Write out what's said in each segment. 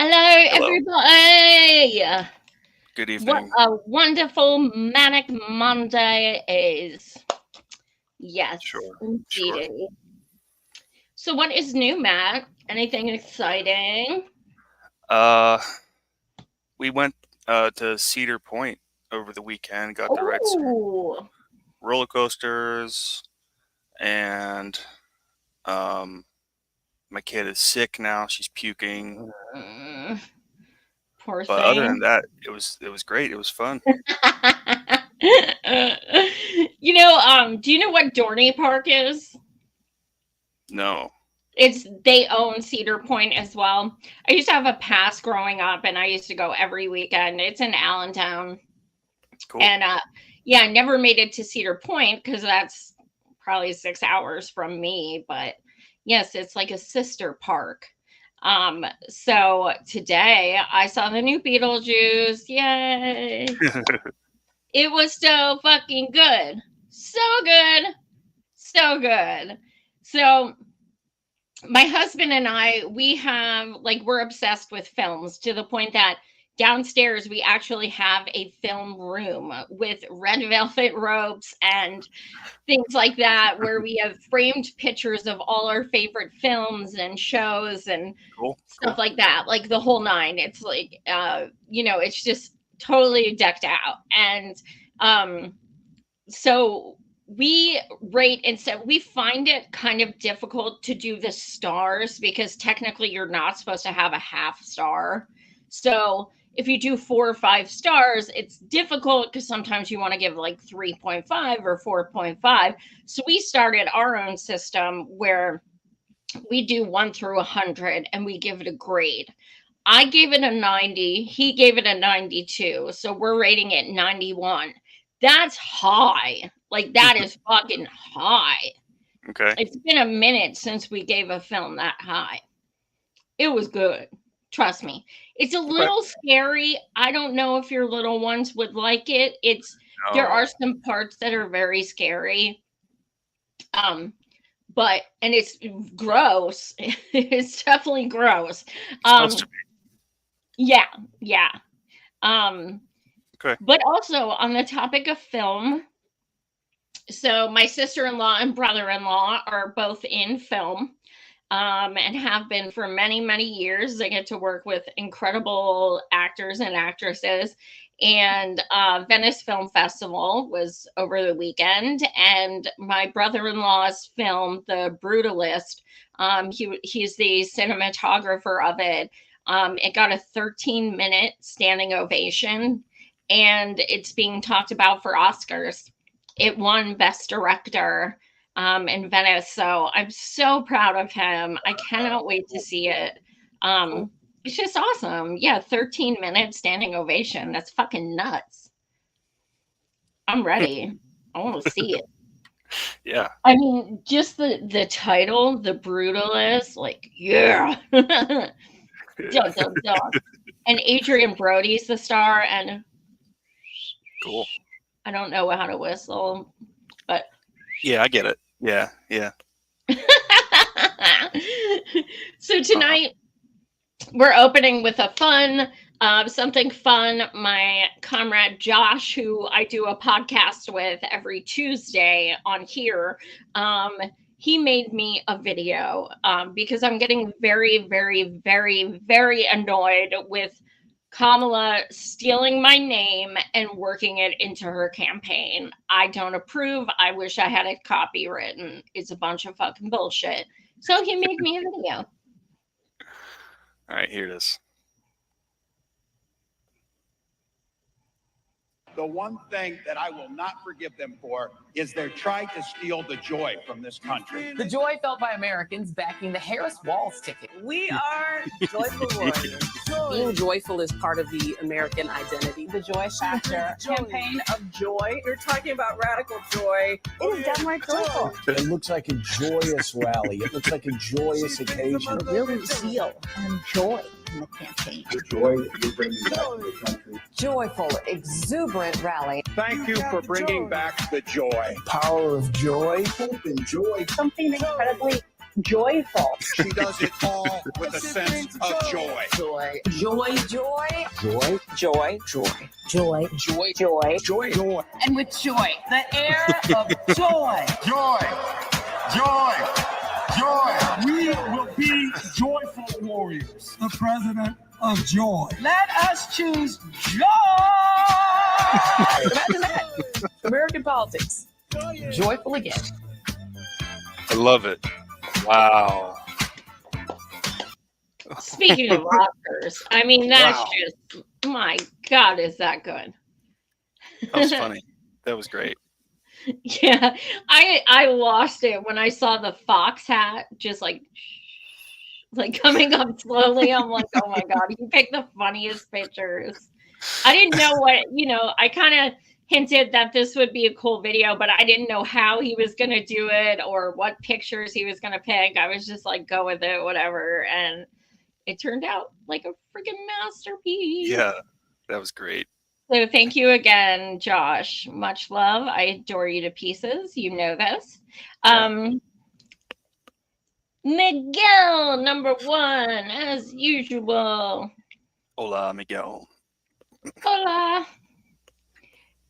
Hello, everybody. Good evening. What a wonderful manic Monday is. Yes, Sure. indeed. So, what is new, Matt? Anything exciting? We went to Cedar Point over the weekend. Got to ride some Oh, roller coasters, and my kid is sick now. She's puking. Poor But other than thing. that, it was great. It was fun. Do you know what Dorney Park is? No. They own Cedar Point as well. I used to have a pass growing up, and I used to go every weekend. It's in Allentown. Cool. And I never made it to Cedar Point because that's probably 6 hours from me. But yes, it's like a sister park. So today I saw the new Beetlejuice. Yay! It was so fucking good. So good. So good. So my husband and I, we're obsessed with films to the point that downstairs we actually have a film room with red velvet robes and things like that, where we have framed pictures of all our favorite films and shows and stuff like that, like the whole nine. It's like, it's just totally decked out. And so we rate, and so we find it kind of difficult to do the stars because technically you're not supposed to have a half star. So if you do 4 or 5 stars, it's difficult because sometimes you want to give like 3.5 or 4.5. So we started our own system where we do 1 through 100 and we give it a grade. I gave it a 90. He gave it a 92. So we're rating it 91. That's high. Like, that is fucking high. Okay. It's been a minute since we gave a film that high. It was good. Trust me. It's a little scary. I don't know if your little ones would like it. There are some parts that are very scary. But it's gross. It's definitely gross. Supposed to be. Yeah. Okay. But also on the topic of film, so my sister-in-law and brother-in-law are both in film, and have been for many, many years. They get to work with incredible actors and actresses. And Venice Film Festival was over the weekend, and my brother-in-law's film, The Brutalist, he's the cinematographer of it. It got a 13-minute standing ovation, and it's being talked about for Oscars. It won Best Director in Venice, so I'm so proud of him. I cannot wait to see it. It's just awesome. Yeah, 13-minute standing ovation. That's fucking nuts. I'm ready. I want to see it. Yeah. I mean, just the title, The Brutalist, like, yeah. Dun, dun, dun. And Adrian Brody's the star, and Cool. I don't know how to whistle, but yeah, I get it. Yeah. So tonight we're opening with a something fun. My comrade Josh, who I do a podcast with every Tuesday on here, he made me a video because I'm getting very, very, very, very annoyed with Kamala stealing my name and working it into her campaign. I don't approve. I wish I had it copywritten. It's a bunch of fucking bullshit. So he made me a video. All right, here it is. The one thing that I will not forgive them for is they're trying to steal the joy from this country. The joy felt by Americans backing the Harris Walls ticket. We are joyful warriors. Being joyful is part of the American identity. The joy factor. Campaign of joy. You're talking about radical joy. It is downright joyful. It looks like a joyous rally. It looks like a joyous occasion. Really zeal and joy in the campaign. The joy that you're bringing back to the country. Joyful, exuberant rally. Thank you for bringing back the joy. Power of joy. Hope and joy. Something incredibly joyful. She does it all with a sense of joy. Joy. Joy, joy. Joy. Joy. Joy. Joy. Joy. Joy. Joy. Joy. And with joy. The air of joy. Joy. Joy. Joy. We will be joyful warriors. The president of joy. Let us choose joy. Imagine that. American politics. Joyful again. I love it. Wow. Speaking of Oscars, I mean, that's Wow. just, my God, is that good? That was funny. That was great. Yeah, I lost it when I saw the fox hat just like coming up slowly. I'm like, oh my God, he picked the funniest pictures. I didn't know I kind of hinted that this would be a cool video, but I didn't know how he was going to do it or what pictures he was going to pick. I was just like, go with it, whatever. And it turned out like a freaking masterpiece. Yeah, that was great. So thank you again, Josh. Much love. I adore you to pieces. You know this. Miguel, number 1, as usual. Hola, Miguel. Hola.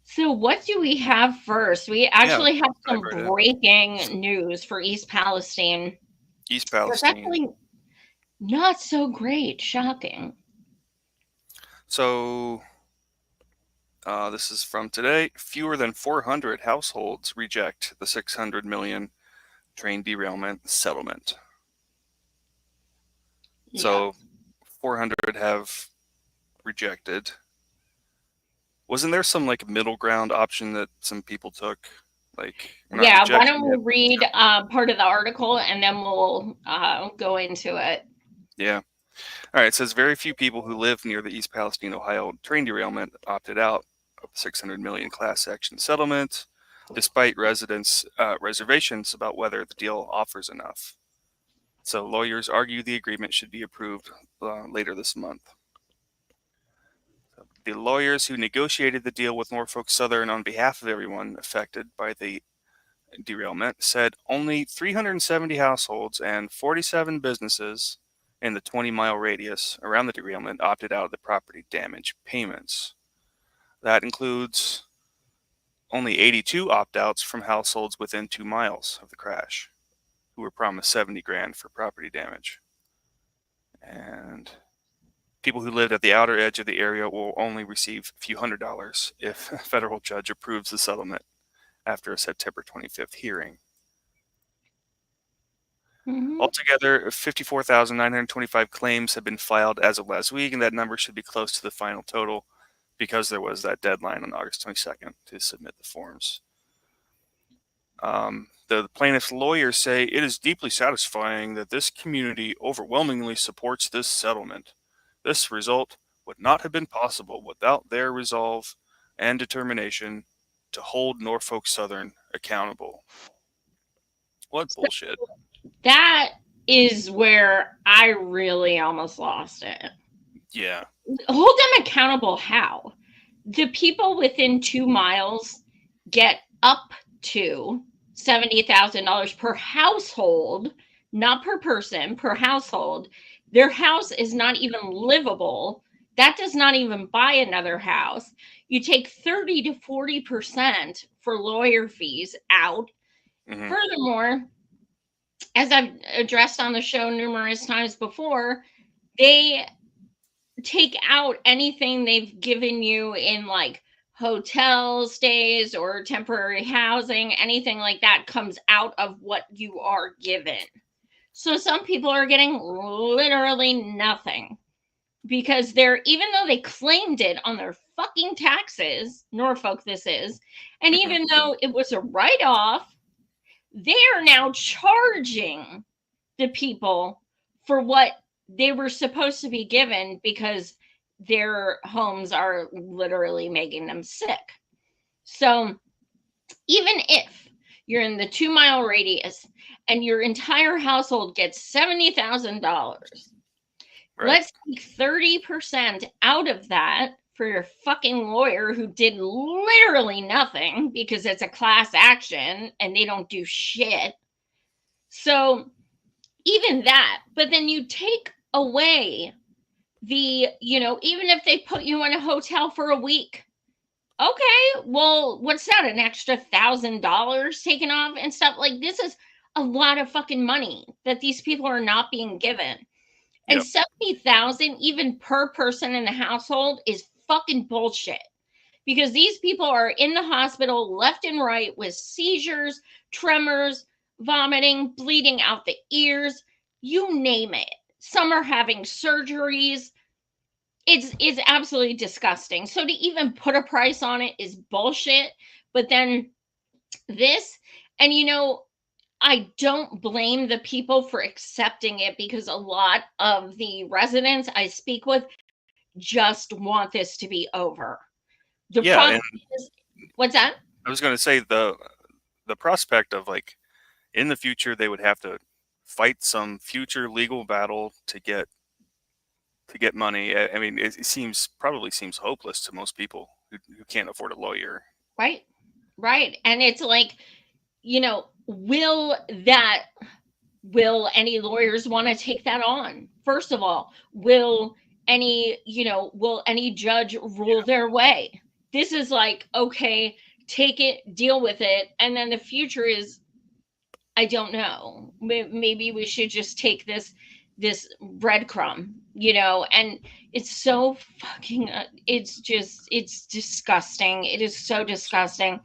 So what do we have first? We actually have some dive right in. breaking news for East Palestine. East It's Palestine. actually not so great. Shocking. So, this is from today. Fewer than 400 households reject the $600 million train derailment settlement. So, 400 have rejected. Wasn't there some like middle ground option that some people took? Like, we're not Yeah, why rejecting don't we it. read part of the article and then we'll go into it. Yeah. All right. It says very few people who live near the East Palestine, Ohio train derailment opted out of the $600 million class action settlement, despite residents' reservations about whether the deal offers enough. So lawyers argue the agreement should be approved later this month. The lawyers who negotiated the deal with Norfolk Southern on behalf of everyone affected by the derailment said only 370 households and 47 businesses in the 20-mile radius around the derailment opted out of the property damage payments. That includes only 82 opt-outs from households within 2 miles of the crash, who were promised 70 grand for property damage. And people who lived at the outer edge of the area will only receive a few $100s if a federal judge approves the settlement after a September 25th hearing. Mhm. Altogether, 54,925 claims have been filed as of last week, and that number should be close to the final total because there was that deadline on August 22nd to submit the forms. The plaintiff's lawyers say it is deeply satisfying that this community overwhelmingly supports this settlement. This result would not have been possible without their resolve and determination to hold Norfolk Southern accountable. What bullshit. That is where I really almost lost it. Yeah. Hold them accountable how? The people within 2 miles get up to $70,000 per household, not per person, per household. Their house is not even livable. That does not even buy another house. You take 30 to 40% for lawyer fees out. Mhm. Furthermore, as I've addressed on the show numerous times before, they take out anything they've given you in like hotel stays or temporary housing, anything like that comes out of what you are given. So some people are getting literally nothing because even though they claimed it on their fucking taxes, Norfolk this is, and even though it was a write-off, they are now charging the people for what they were supposed to be given because their homes are literally making them sick. So even if you're in the 2-mile radius and your entire household gets $70,000, Right. let's take 30% out of that for your fucking lawyer who did literally nothing because it's a class action and they don't do shit. So even that, but then you take away the, even if they put you in a hotel for a week, okay, well, what's that? An extra $1,000 taken off and stuff? Like, this is a lot of fucking money that these people are not being given. And Yep. 70,000 even per person in the household is fucking bullshit. Because these people are in the hospital left and right with seizures, tremors, vomiting, bleeding out the ears, you name it. Some are having surgeries. It's absolutely disgusting. So to even put a price on it is bullshit. But then this, and I don't blame the people for accepting it because a lot of the residents I speak with just want this to be over. The problem is, what's that? I was going to say the prospect of like in the future they would have to fight some future legal battle to get money. I mean, it probably seems hopeless to most people who can't afford a lawyer. Right. And it's like, will any lawyers want to take that on? First of all, will any judge rule their way? This is like, okay, take it, deal with it. And then the future is, I don't know, maybe we should just take this breadcrumb, and it's so fucking, it's disgusting. It is so disgusting.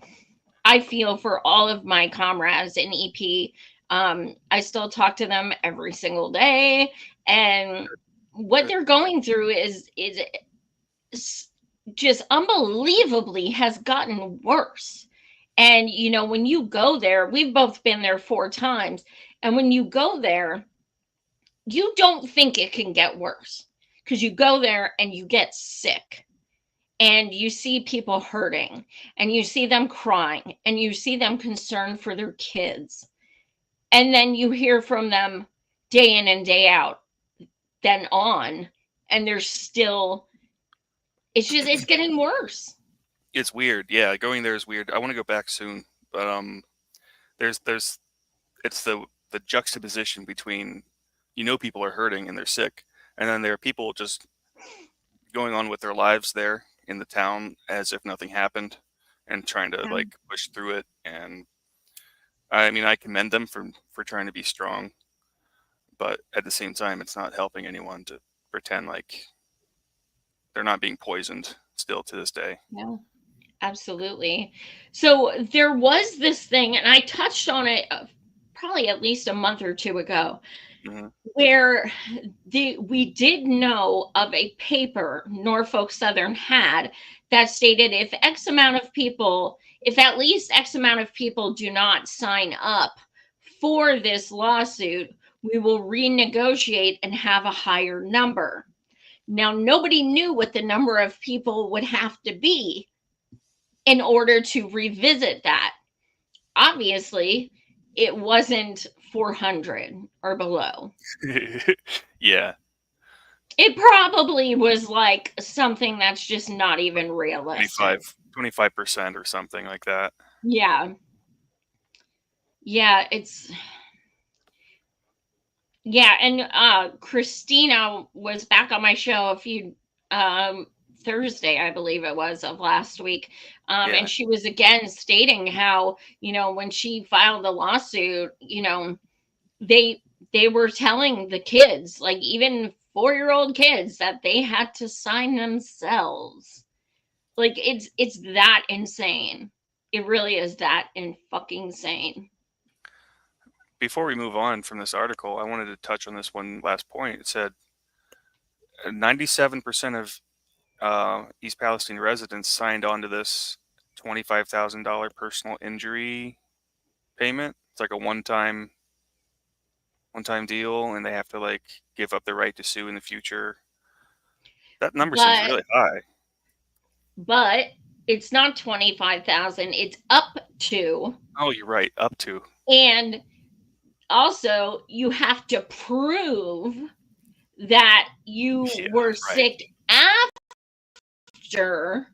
I feel for all of my comrades in EP. I still talk to them every single day, and what they're going through is just unbelievably has gotten worse. And when you go there, we've both been there 4 times, and when you go there, you don't think it can get worse because you go there and you get sick. And you see people hurting, and you see them crying, and you see them concerned for their kids. And then you hear from them day in and day out, then on, and they're still, it's getting worse. It's weird. Yeah, going there is weird. I want to go back soon, but it's the juxtaposition between people are hurting and they're sick, and then there are people just going on with their lives there in the town as if nothing happened and trying to like push through it. And I mean, I commend them for trying to be strong, but at the same time, it's not helping anyone to pretend like they're not being poisoned still to this day. No, absolutely. So there was this thing, and I touched on it probably at least a month or 2 ago, where we did know of a paper Norfolk Southern had that stated if at least X amount of people do not sign up for this lawsuit, we will renegotiate and have a higher number. Now, nobody knew what the number of people would have to be in order to revisit that. Obviously, it wasn't 400 or below. Yeah. It probably was like something that's just not even realistic. 25% or something like that. Yeah. Yeah, and Christina was back on my show a few Thursday, I believe it was, of last week. And she was again stating how, when she filed the lawsuit, they were telling the kids, like even 4-year-old kids, that they had to sign themselves. Like it's that insane. It really is that fucking insane. Before we move on from this article, I wanted to touch on this one last point. It said 97% of East Palestine residents signed on to this $25,000 personal injury payment. It's like a one-time deal, and they have to like give up their right to sue in the future. That number seems really high. But it's not 25,000. It's up to. Oh, you're right, up to. And also, you have to prove that you were sick after,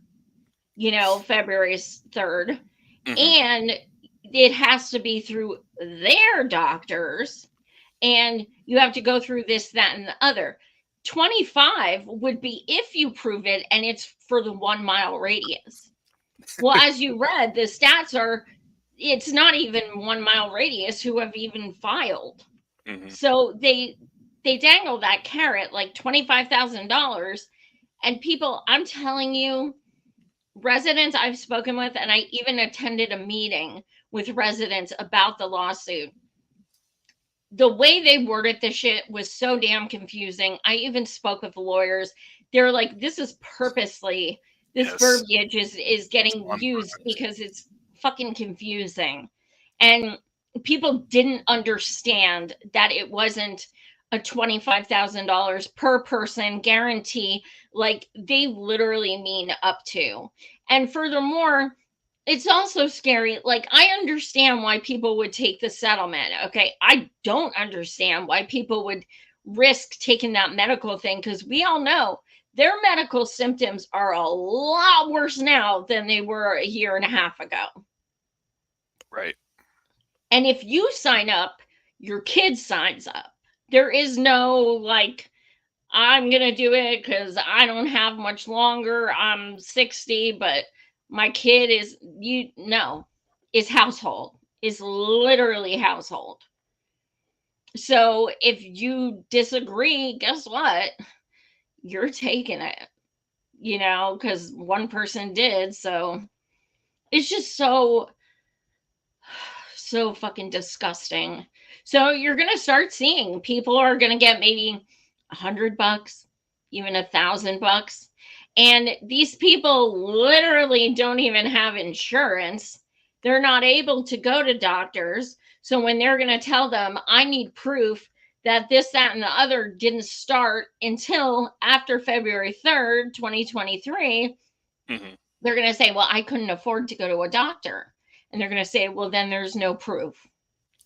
February 3rd. Mm-hmm. And it has to be through their doctors. And you have to go through this, that, and the other. 25 would be if you prove it, and it's for the 1 mile radius. Well, as you read, the stats are, it's not even 1 mile radius who have even filed. Mm-hmm. So they dangle that carrot like $25,000, and people, I'm telling you, residents I've spoken with, and I even attended a meeting with residents about the lawsuit. The way they worded the shit was so damn confusing. I even spoke with lawyers. They're like, this is purposely, this verbiage is getting used because it's fucking confusing. And people didn't understand that it wasn't a $25,000 per person guarantee. Like, they literally mean up to. And furthermore, it's also scary. Like, I understand why people would take the settlement. Okay. I don't understand why people would risk taking that medical thing, because we all know their medical symptoms are a lot worse now than they were a year and a half ago. Right. And if you sign up, your kid signs up. There is no like, I'm going to do it because I don't have much longer. I'm 60, but my kid is, is household, is literally household. So if you disagree, guess what? You're taking it, because one person did. So it's just so fucking disgusting. So you're going to start seeing people are going to get maybe $100, even $1,000. And these people literally don't even have insurance. They're not able to go to doctors. So when they're going to tell them, I need proof that this, that, and the other didn't start until after February 3rd, 2023, mm-hmm. They're going to say, well, I couldn't afford to go to a doctor. And they're going to say, well, then there's no proof.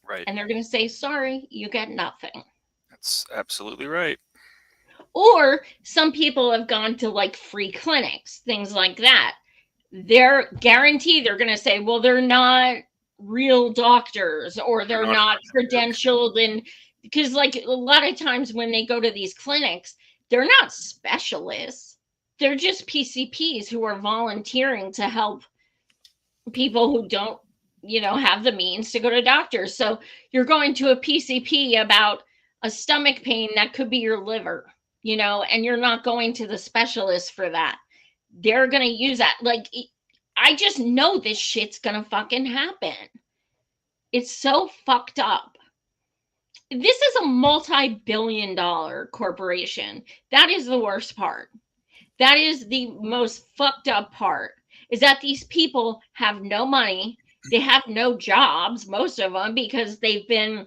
Right. And they're going to say, sorry, you get nothing. That's absolutely right. Or some people have gone to like free clinics, things like that. They're guaranteed, they're going to say, well, they're not real doctors, or they're not credentialed. And because like a lot of times when they go to these clinics, they're not specialists. They're just PCPs who are volunteering to help people who don't, have the means to go to doctors. So you're going to a PCP about a stomach pain that could be your liver, and you're not going to the specialist for that. They're going to use that. Like, I just know this shit's going to fucking happen. It's so fucked up. This is a multi-billion-dollar corporation. That is the worst part. That is the most fucked up part, is that these people have no money. They have no jobs, most of them, because they've been,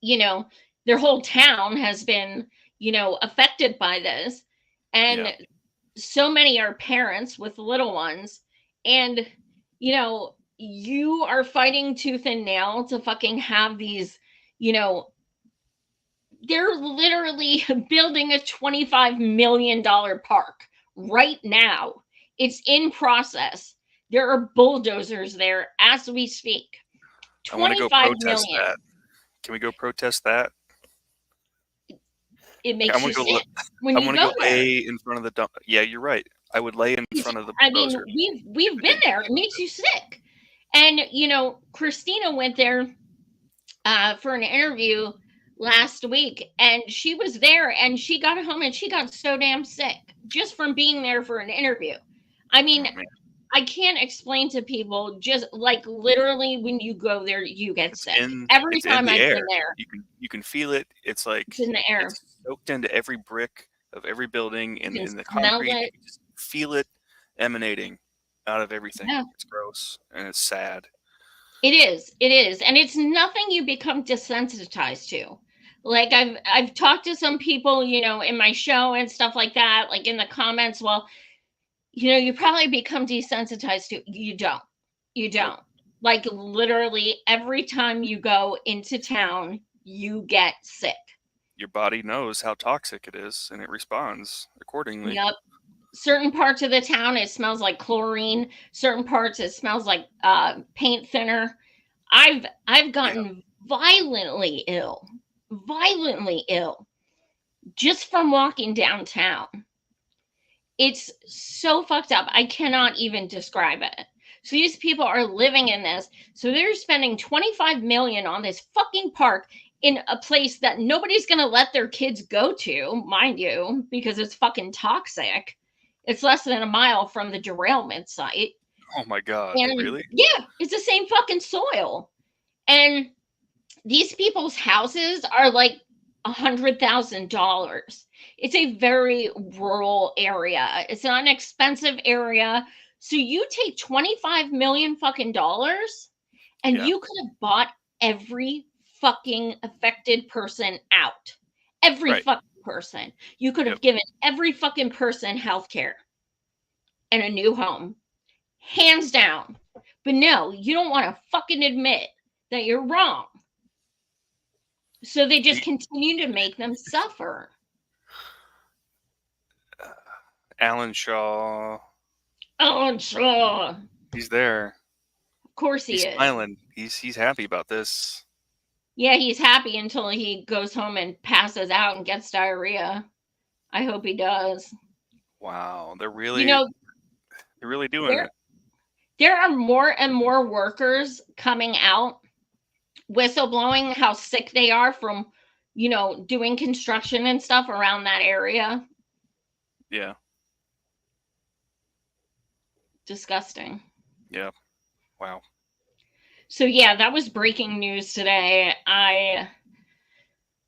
their whole town has been, affected by this. And so many are parents with little ones. And, you are fighting tooth and nail to fucking have these, they're literally building a $25 million park right now. It's in process. There are bulldozers there as we speak. I want to go protest that. Can we go protest that? It makes you sick when you go there. Lay in front of the dump. Yeah, you're right. I would lay in front of the bulldozer. I mean, we've been there. It makes you sick. And, Christina went there for an interview last week, and she was there, and she got home and she got so damn sick just from being there for an interview. I mean, Oh, man. I can't explain to people, just like literally when you go there, you get sick. Every It's in time the I've air. been there, You can feel it. It's like it's in the air. it's soaked into every brick of every building and You in the can smell concrete. it. You just feel it emanating out of everything. Yeah. It's gross and it's sad. It is. It is. And it's nothing you become desensitized to. Like I've talked to some people, you know, in my show and stuff like that, like in the comments, well, you know, you probably become desensitized to. You don't. You don't. Like literally every time you go into town, you get sick. Your body knows how toxic it is and it responds accordingly. Yep. Certain parts of the town, it smells like chlorine. Certain parts, it smells like paint thinner. I've gotten violently ill just from walking downtown. It's so fucked up. I cannot even describe it. So these people are living in this. So they're spending 25 million on this fucking park in a place that nobody's going to let their kids go to, mind you, because it's fucking toxic. It's less than a mile from the derailment site. Oh my God, And really? yeah, it's the same fucking soil. And these people's houses are like $100,000. It's a very rural area. It's not an expensive area. So you take 25 million fucking dollars and Yeah. you could have bought every fucking affected person out. Every Right. fucking person. You could have Yep. given every fucking person health care and a new home. Hands down. But no, you don't want to fucking admit that you're wrong. So they just continue to make them suffer. Alan Shaw, Oh, sure. he's there. Of course he He's is. smiling. He's happy about this. Yeah, he's happy until he goes home and passes out and gets diarrhea. I hope he does. Wow, they're really You know, doing it. there are more and more workers coming out whistleblowing how sick they are from, you know, doing construction and stuff around that area. Yeah. Disgusting. Yeah. Wow. So yeah, that was breaking news today.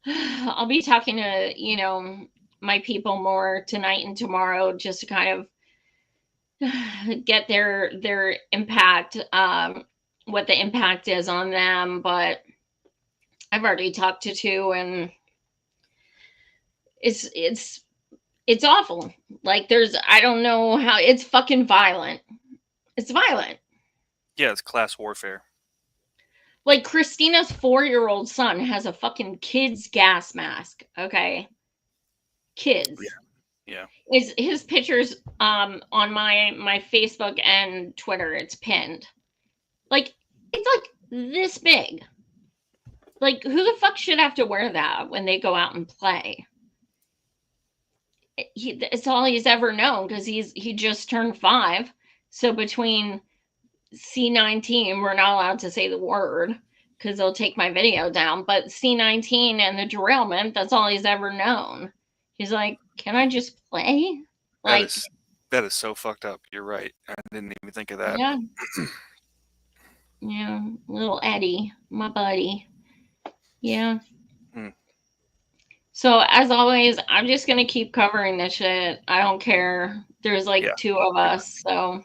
I'll be talking to, you know, my people more tonight and tomorrow just to kind of get their impact, what the impact is on them. But I've already talked to two, and it's awful. Like I don't know how, it's fucking violent. It's violent. Yeah, it's class warfare. Like Christina's 4-year-old son has a fucking kid's gas mask. Okay. Kids. Yeah. His pictures on my Facebook and Twitter, it's pinned. Like, it's like this big. Like, who the fuck should have to wear that when they go out and play? It's all he's ever known because he just turned 5. So between C19, we're not allowed to say the word because they'll take my video down. But C19 and the derailment, that's all he's ever known. He's like, can I just play? Like, that is so fucked up. You're right. I didn't even think of that. yeah. Yeah, little Eddie, my buddy. Yeah. So as always, I'm just gonna keep covering this shit. I don't care. There's like 2 of us, so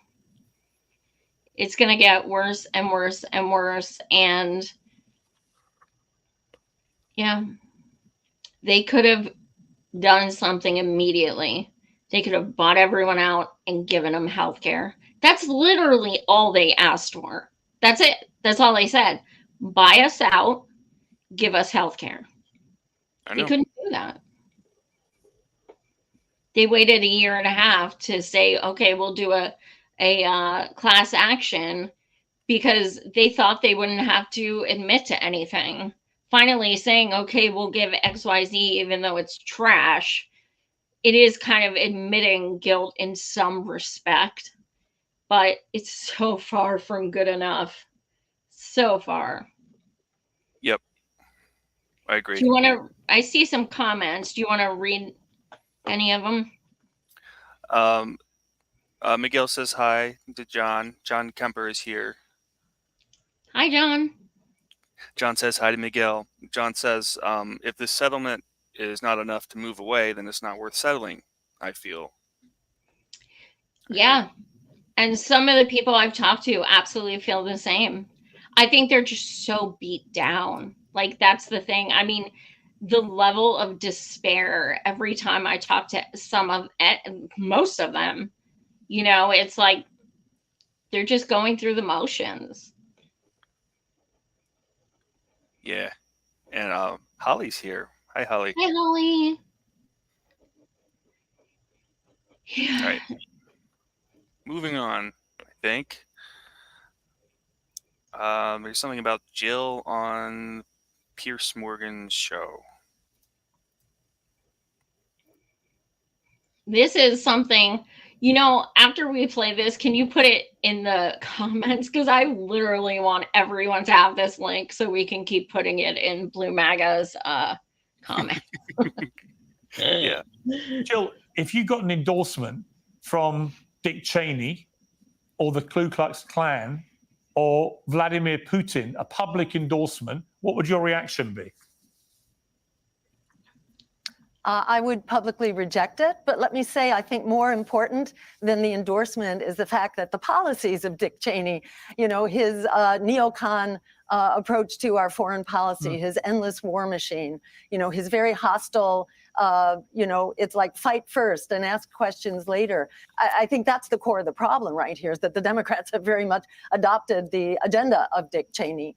it's gonna get worse and worse and worse. And yeah, they could have done something immediately. They could have bought everyone out and given them health care. That's literally all they asked for. That's it. That's all they said. Buy us out, give us health care. They couldn't do that. They waited 1.5 years to say, okay, we'll do a class action because they thought they wouldn't have to admit to anything. Finally saying, okay, we'll give XYZ even though it's trash. It is kind of admitting guilt in some respect, but it's so far from good enough. So far. Yep. I agree. Do you want to? I see some comments. Do you want to read any of them? Miguel says hi to John. John Kemper is here. Hi, John. John says hi to Miguel. John says, if this settlement is not enough to move away, then it's not worth settling, I feel. Yeah. And some of the people I've talked to absolutely feel the same. I think they're just so beat down. Like, that's the thing. I mean, the level of despair every time I talk to most of them, it's like they're just going through the motions. Yeah. And Holly's here. Hi, Holly. Hi, Holly. Yeah. All right. Moving on, I think. There's something about Jill on Pierce Morgan's show. This is something, after we play this, can you put it in the comments? Because I literally want everyone to have this link so we can keep putting it in Blue Maga's comment. Yeah. Jill, if you got an endorsement from Dick Cheney or the Ku Klux Klan or Vladimir Putin, a public endorsement, what would your reaction be? I would publicly reject it, but let me say, I think more important than the endorsement is the fact that the policies of Dick Cheney, his neocon approach to our foreign policy, his endless war machine, his very hostile, it's like fight first and ask questions later. I think that's the core of the problem right here, is that the Democrats have very much adopted the agenda of Dick Cheney.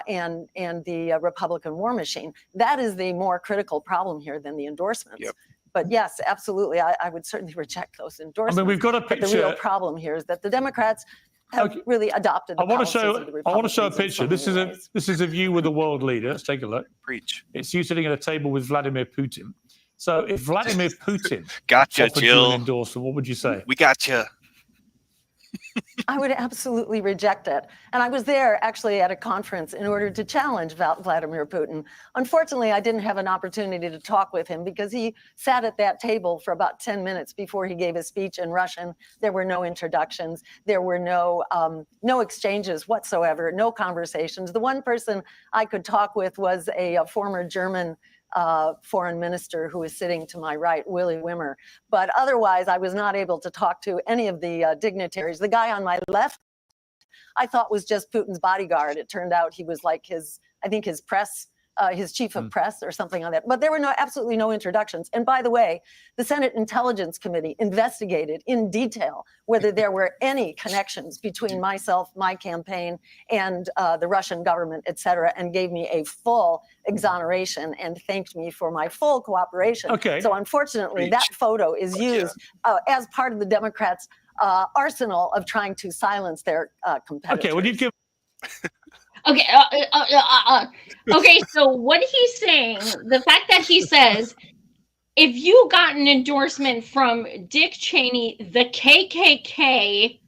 And the Republican war machine. That is the more critical problem here than the endorsements. Yep. But yes, absolutely, I would certainly reject those endorsements. I mean, we've got a picture. But the real problem here is that the Democrats have really adopted the policies of the Republicans. I want to show a picture. This is a view with a world leader. Let's take a look. Preach. It's you sitting at a table with Vladimir Putin. So if Vladimir Putin Gotcha, offered you Jill. an endorsement, what would you say? We gotcha. I would absolutely reject it. And I was there actually at a conference in order to challenge Vladimir Putin. Unfortunately, I didn't have an opportunity to talk with him because he sat at that table for about 10 minutes before he gave his speech in Russian. There were no introductions. There were no exchanges whatsoever, no conversations. The one person I could talk with was a former German foreign minister who is sitting to my right, Willy Wimmer. But otherwise, I was not able to talk to any of the dignitaries. The guy on my left, I thought was just Putin's bodyguard. It turned out he was like his press, his chief of press or something like that. But there were absolutely no introductions. And by the way, the Senate Intelligence Committee investigated in detail whether there were any connections between myself, my campaign, and the Russian government, et cetera, and gave me a full exoneration and thanked me for my full cooperation. Okay. So unfortunately, that photo is used as part of the Democrats' arsenal of trying to silence their competitors. Okay, well, you give. Okay. Okay. So what he's saying, the fact that he says, if you got an endorsement from Dick Cheney, the KKK,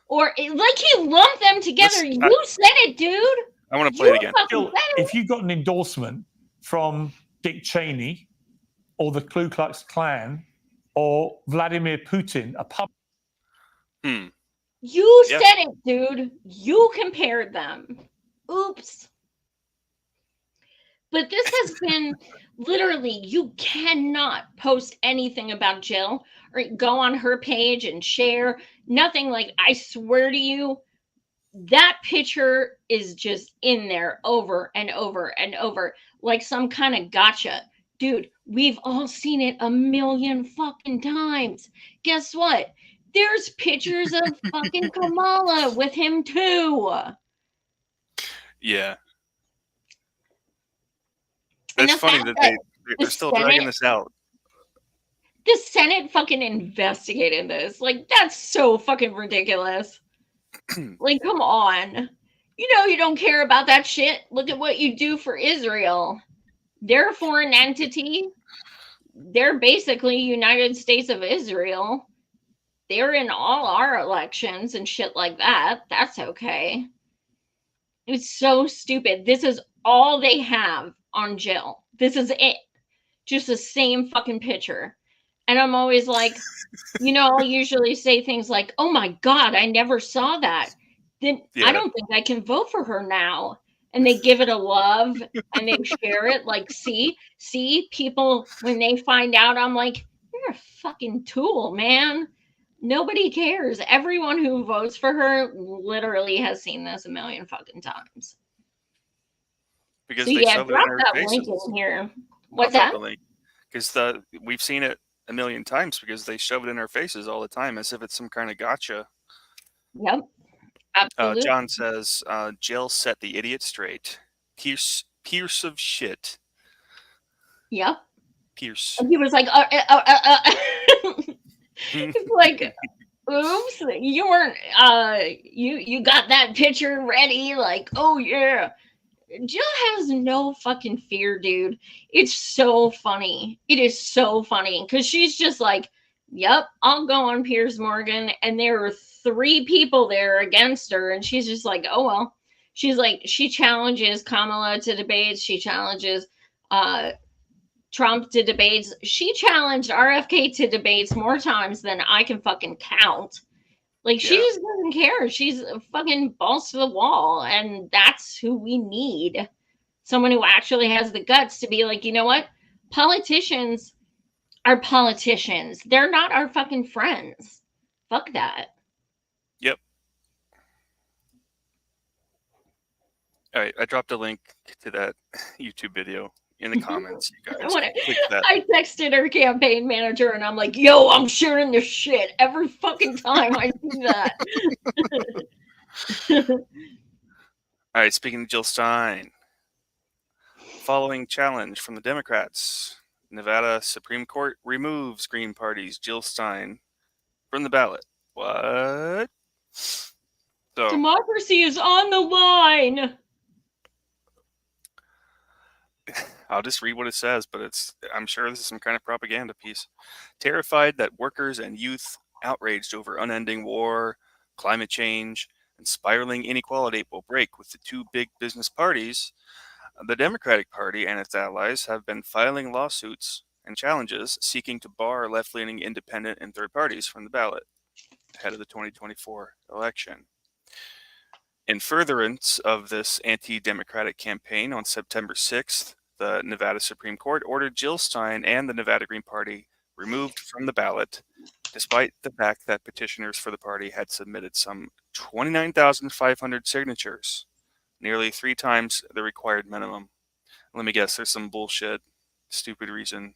or like he lumped them together, you said it, dude. I want to play it again. Jill, if you got an endorsement from Dick Cheney or the Ku Klux Klan or Vladimir Putin, a public. You said it, dude. You compared them. Oops. But this has been literally, you cannot post anything about Jill or go on her page and share. Nothing. Like, I swear to you, that picture is just in there over and over and over, like some kind of gotcha. Dude, we've all seen it a million fucking times. Guess what? There's pictures of fucking Kamala with him too. Yeah. That's funny that they're still dragging this out. The Senate fucking investigated this. Like, that's so fucking ridiculous. Like, come on. You don't care about that shit. Look at what you do for Israel. They're a foreign entity. They're basically United States of Israel. They're in all our elections and shit like that. That's okay. It's so stupid. This is all they have on Jill. This is it. Just the same fucking picture. And I'm always like, I'll usually say things like, oh my God, I never saw that. Then I don't think I can vote for her now. And they give it a love and they share it. Like, see, people, when they find out, I'm like, you're a fucking tool, man. Nobody cares. Everyone who votes for her literally has seen this a million fucking times. Because so they yeah, shove it drop in our that faces. link in here. I'll What's drop that? the link. Because we've seen it a million times because they shove it in our faces all the time as if it's some kind of gotcha. Yep. Absolutely. John says, Jill set the idiot straight. Pierce of shit. Yep. Pierce. And he was like, It's like, oops, you weren't, you got that picture ready. Like, oh yeah. Jill has no fucking fear, dude. It's so funny. It is so funny because she's just like, yep, I'll go on Piers Morgan. And there are 3 people there against her. And she's just like, oh, well. She's like, she challenges Kamala to debates. She challenges Trump to debates. She challenged RFK to debates more times than I can fucking count. Like, she just doesn't care. She's fucking balls to the wall. And that's who we need. Someone who actually has the guts to be like, you know what? Politicians are politicians. They're not our fucking friends. Fuck that. Yep. All right, I dropped a link to that YouTube video in the comments, you guys. Click that. I texted her campaign manager and I'm like, yo, I'm sharing this shit every fucking time I see that. All right, speaking of Jill Stein, following challenge from the Democrats, Nevada Supreme Court removes Green Party's Jill Stein from the ballot. What? So, democracy is on the line. I'll just read what it says, but I'm sure this is some kind of propaganda piece. Terrified that workers and youth outraged over unending war, climate change, and spiraling inequality will break with the 2 big business parties, the Democratic Party and its allies have been filing lawsuits and challenges seeking to bar left-leaning independent and third parties from the ballot ahead of the 2024 election. In furtherance of this anti-democratic campaign, on September 6th, the Nevada Supreme Court ordered Jill Stein and the Nevada Green Party removed from the ballot, despite the fact that petitioners for the party had submitted some 29,500 signatures, nearly 3 times the required minimum. Let me guess, there's some bullshit, stupid reason.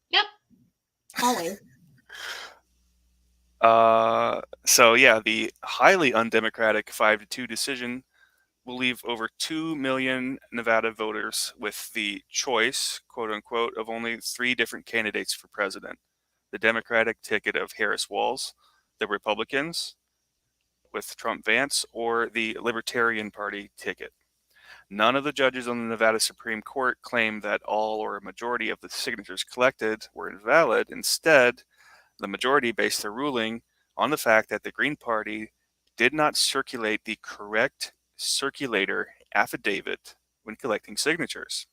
Yep. Always. So yeah, the highly undemocratic 5-2 decision will leave over 2 million Nevada voters with the choice, quote unquote, of only 3 different candidates for president. The Democratic ticket of Harris Walls, the Republicans with Trump Vance, or the Libertarian Party ticket. None of the judges on the Nevada Supreme Court claim that all or a majority of the signatures collected were invalid. Instead, the majority based their ruling on the fact that the Green Party did not circulate the correct circulator affidavit when collecting signatures.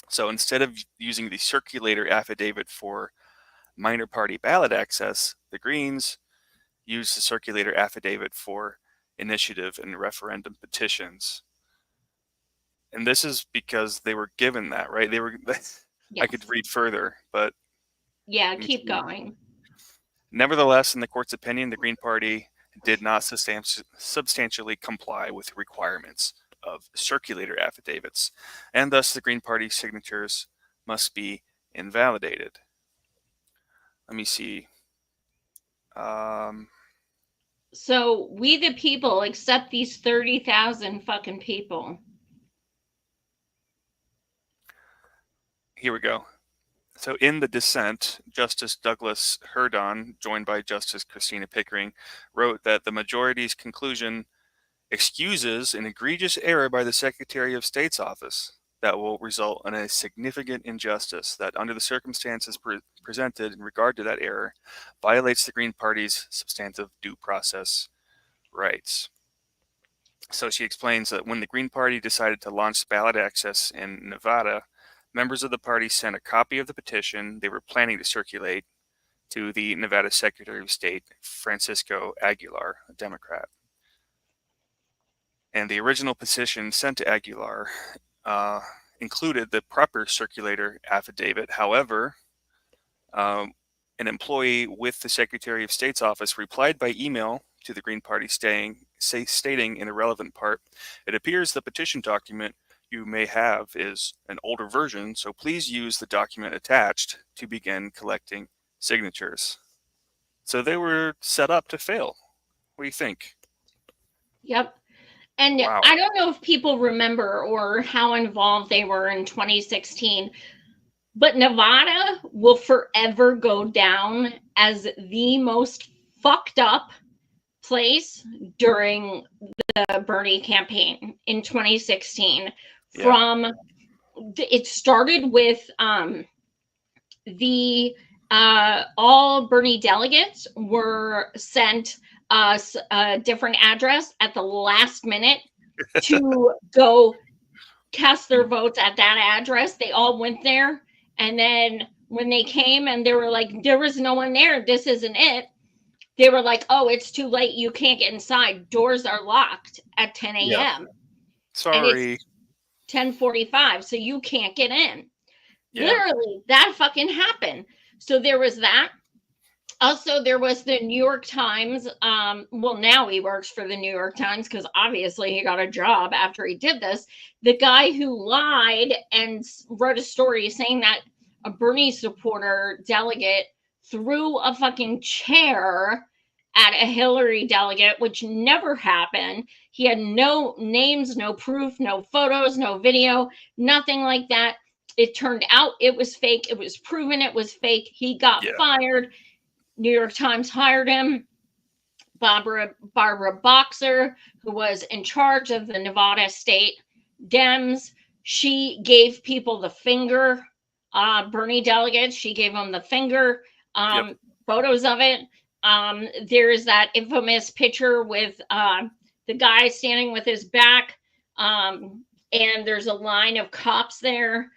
So instead of using the circulator affidavit for minor party ballot access, the Greens used the circulator affidavit for initiative and referendum petitions. And this is because they were given that, right? They were. Yes. I could read further, but yeah, keep going. Nevertheless, in the court's opinion, the Green Party did not substantially comply with requirements of circulator affidavits, and thus the Green Party signatures must be invalidated. Let me see. So we the people accept these 30,000 fucking people. Here we go. So in the dissent, Justice Douglas Herdon, joined by Justice Christina Pickering, wrote that the majority's conclusion excuses an egregious error by the Secretary of State's office that will result in a significant injustice that, under the circumstances presented in regard to that error, violates the Green Party's substantive due process rights. So she explains that when the Green Party decided to launch ballot access in Nevada, members of the party sent a copy of the petition they were planning to circulate to the Nevada Secretary of State, Francisco Aguilar, a Democrat. And the original petition sent to Aguilar included the proper circulator affidavit. However, an employee with the Secretary of State's office replied by email to the Green Party stating in a relevant part, "It appears the petition document you may have is an older version, so please use the document attached to begin collecting signatures." So they were set up to fail. What do you think? Yep. And Wow. I don't know if people remember or how involved they were in 2016, but Nevada will forever go down as the most fucked up place during the Bernie campaign in 2016. Yeah. It started with all Bernie delegates were sent a different address at the last minute to go cast their votes at that address. They all went there, and then when they came and they were like, there was no one there, this isn't it, they were like, oh, it's too late, you can't get inside, doors are locked at 10 a.m. Yeah. And Sorry. it's 10:45, so you can't get in. Yeah. Literally, that fucking happened. So there was that. Also, there was the New York Times. Well, now he works for the New York Times because obviously he got a job after he did this. The guy who lied and wrote a story saying that a Bernie supporter delegate threw a fucking chair at a Hillary delegate, which never happened. He had no names, no proof, no photos, no video, nothing like that. It turned out it was fake. It was proven it was fake. He got fired. New York Times hired him. Barbara Boxer, who was in charge of the Nevada state Dems, she gave people the finger. Bernie delegates, she gave them the finger. Photos of it. There's that infamous picture with the guy standing with his back, and there's a line of cops there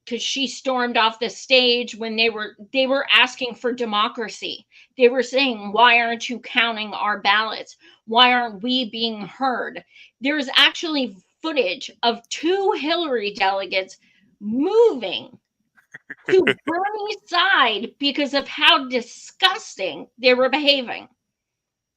because she stormed off the stage when they were asking for democracy. They were saying, why aren't you counting our ballots? Why aren't we being heard? There's actually footage of 2 Hillary delegates moving to Bernie's side because of how disgusting they were behaving.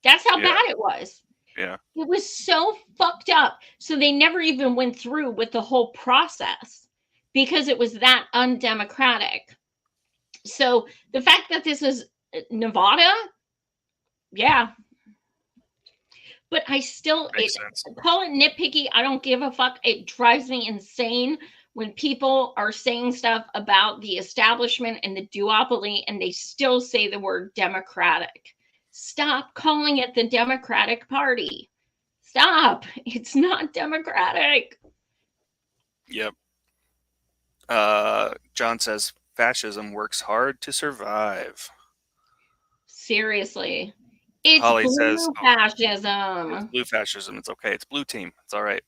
That's how bad it was. Yeah. It was so fucked up. So they never even went through with the whole process because it was that undemocratic. So the fact that this is Nevada, yeah. But I still call it nitpicky. I don't give a fuck. It drives me insane when people are saying stuff about the establishment and the duopoly and they still say the word democratic. Stop calling it the Democratic Party. Stop. It's not democratic. Yep. John says fascism works hard to survive. Seriously. It's Holly blue says fascism. It's blue fascism. It's okay. It's blue team. It's all right.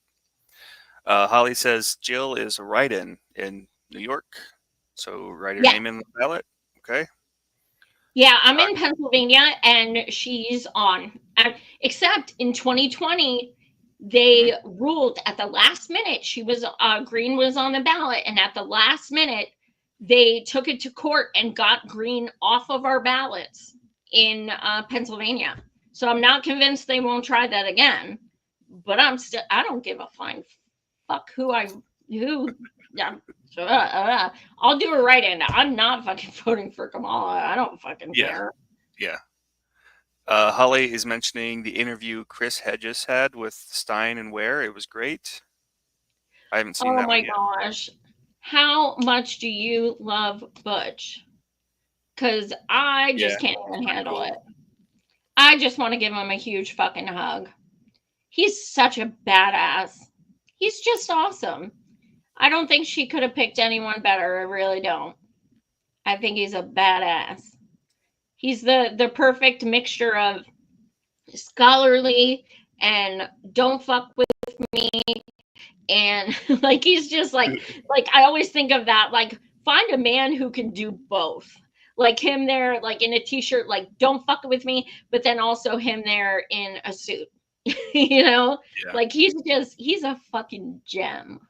Holly says Jill is a write-in in New York. So write her name in the ballot. Okay. Yeah, I'm in Pennsylvania and she's on. Except in 2020, they ruled at the last minute. She was Green was on the ballot, and at the last minute, they took it to court and got Green off of our ballots in Pennsylvania. So I'm not convinced they won't try that again. But I don't give a flying fuck who. Yeah. I'll do a write-in. I'm not fucking voting for Kamala. I don't fucking care. Yeah. Holly is mentioning the interview Chris Hedges had with Stein and Ware. It was great. I haven't seen that one yet. Oh my gosh. How much do you love Butch? Because I just can't even handle it. I just want to give him a huge fucking hug. He's such a badass. He's just awesome. I don't think she could have picked anyone better. I really don't. I think he's a badass. He's the perfect mixture of scholarly and don't fuck with me. And like, he's just like I always think of that, like, find a man who can do both. Like him there, like in a t-shirt, like don't fuck with me, but then also him there in a suit. You know, Yeah. like he's a fucking gem.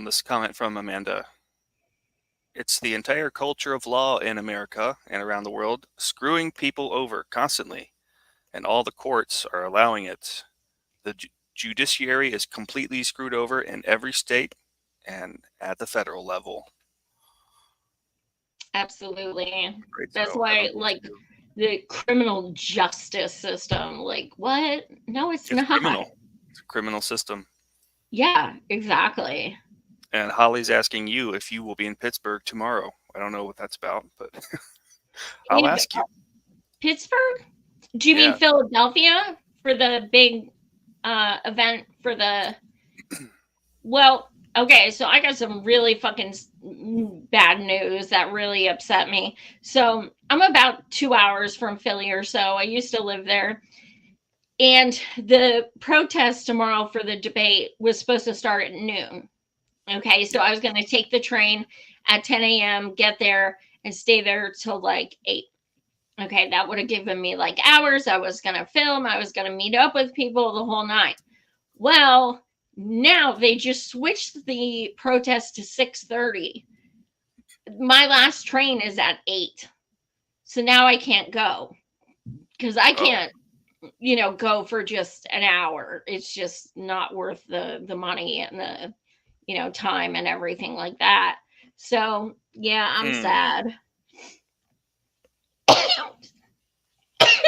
This comment from Amanda. It's the entire culture of law in America and around the world screwing people over constantly, and all the courts are allowing it. The judiciary is completely screwed over in every state and at the federal level. Absolutely. Great, That's so I why, don't think like, so. the criminal justice system, like, what? No, it's not. Criminal. It's a criminal system. Yeah, exactly. And Holly's asking you if you will be in Pittsburgh tomorrow. I don't know what that's about, but I'll ask you. Pittsburgh? Do you mean Philadelphia for the big event for the? Well, okay, so I got some really fucking bad news that really upset me. So I'm about 2 hours from Philly or so. I used to live there. And the protest tomorrow for the debate was supposed to start at noon. Okay, so I was going to take the train at 10 a.m., get there, and stay there till like 8. Okay, that would have given me like hours. I was going to film. I was going to meet up with people the whole night. Well, now they just switched the protest to 6:30. My last train is at 8. So now I can't go because I can't, go for just an hour. It's just not worth the money and the, time and everything like that. So yeah, I'm sad.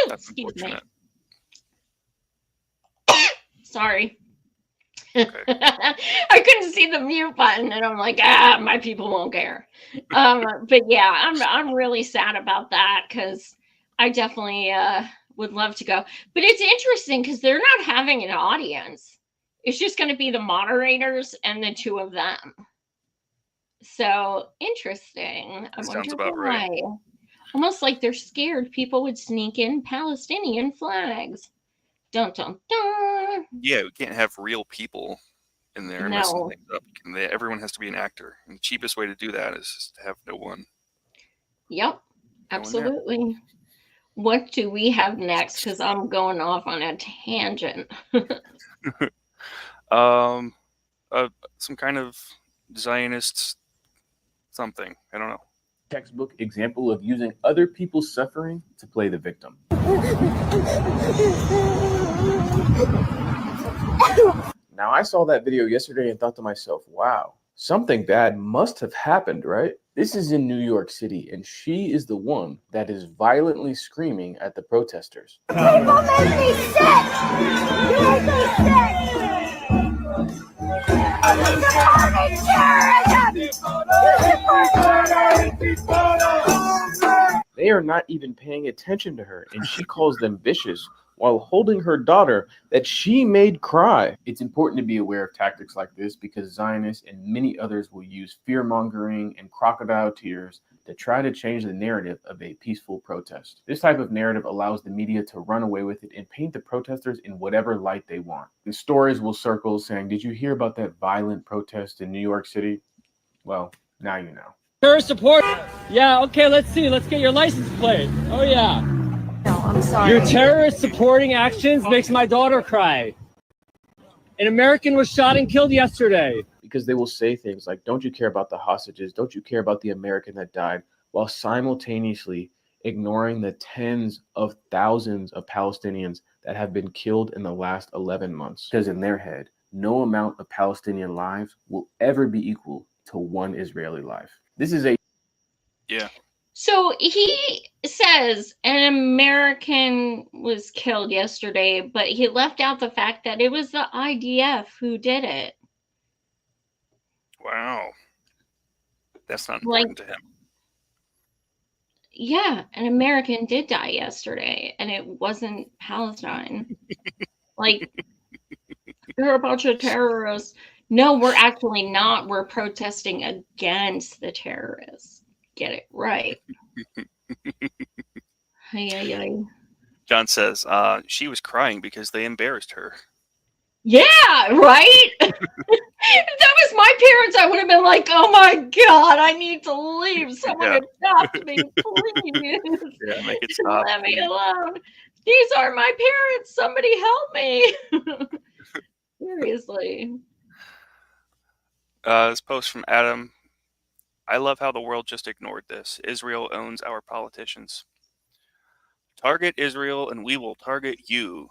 That's Excuse me. unfortunate. Sorry. Okay. I couldn't see the mute button, and I'm like, my people won't care. But yeah, I'm really sad about that because I definitely would love to go. But it's interesting because they're not having an audience. It's just going to be the moderators and the two of them. So interesting. That sounds about right. Almost like they're scared people would sneak in Palestinian flags. Dun dun dun. Yeah, we can't have real people in there messing things up. Everyone has to be an actor. And the cheapest way to do that is just to have no one. Yep, absolutely. What do we have next? Because I'm going off on a tangent. Some kind of Zionist something. I don't know. Textbook example of using other people's suffering to play the victim. Now, I saw that video yesterday and thought to myself, wow, something bad must have happened, right? This is in New York City, and she is the one that is violently screaming at the protesters. People make me sick! You make me sick! You supporting terrorism! You support terrorism! They are not even paying attention to her, and she calls them vicious while holding her daughter that she made cry. It's important to be aware of tactics like this because Zionists and many others will use fear-mongering and crocodile tears to try to change the narrative of a peaceful protest. This type of narrative allows the media to run away with it and paint the protesters in whatever light they want. The stories will circle saying, did you hear about that violent protest in New York City? Well, now you know. Terrorist support? Yeah, okay, let's see. Let's get your license plate. Oh, yeah. No, I'm sorry. Your terrorist supporting actions makes my daughter cry. An American was shot and killed yesterday. Because they will say things like, don't you care about the hostages? Don't you care about the American that died? While simultaneously ignoring the tens of thousands of Palestinians that have been killed in the last 11 months. Because in their head, no amount of Palestinian lives will ever be equal to one Israeli life. This is a... Yeah. So he says an American was killed yesterday, but he left out the fact that it was the IDF who did it. Wow. That's not important to him. Yeah, an American did die yesterday, and it wasn't Palestine. Like, you're a bunch of terrorists. No, we're actually not. We're protesting against the terrorists. Get it right. John says she was crying because they embarrassed her. Yeah, right? If that was my parents, I would have been like, oh my God, I need to leave. Someone adopt me, please. Yeah, make it stop. Let me alone. These are my parents. Somebody help me. Seriously. This post from Adam. I love how the world just ignored this. Israel owns our politicians. Target Israel and we will target you.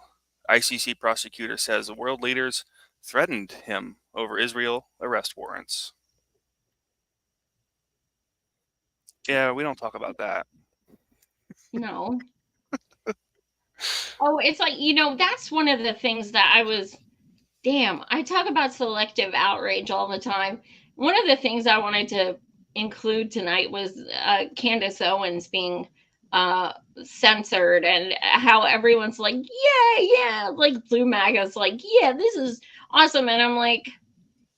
ICC prosecutor says the world leaders threatened him over Israel arrest warrants. Yeah, we don't talk about that. No. Oh, it's like, you know, that's one of the things that I talk about selective outrage all the time. One of the things I wanted to include tonight was Candace Owens being censored and how everyone's like, yeah, like Blue MAGA's like, yeah, this is awesome. And I'm like,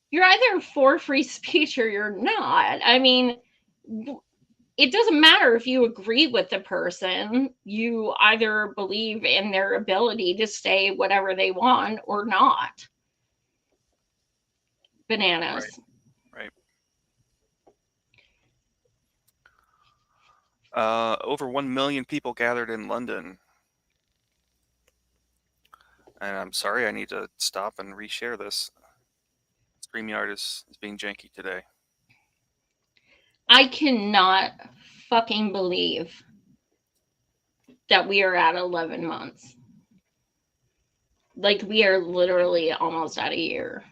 you're either for free speech or you're not. I mean, it doesn't matter if you agree with the person. You either believe in their ability to say whatever they want or not. Bananas. Right. Over 1 million people gathered in London. And I'm sorry, I need to stop and reshare this. StreamYard is being janky today. I cannot fucking believe that we are at 11 months. Like, we are literally almost at a year.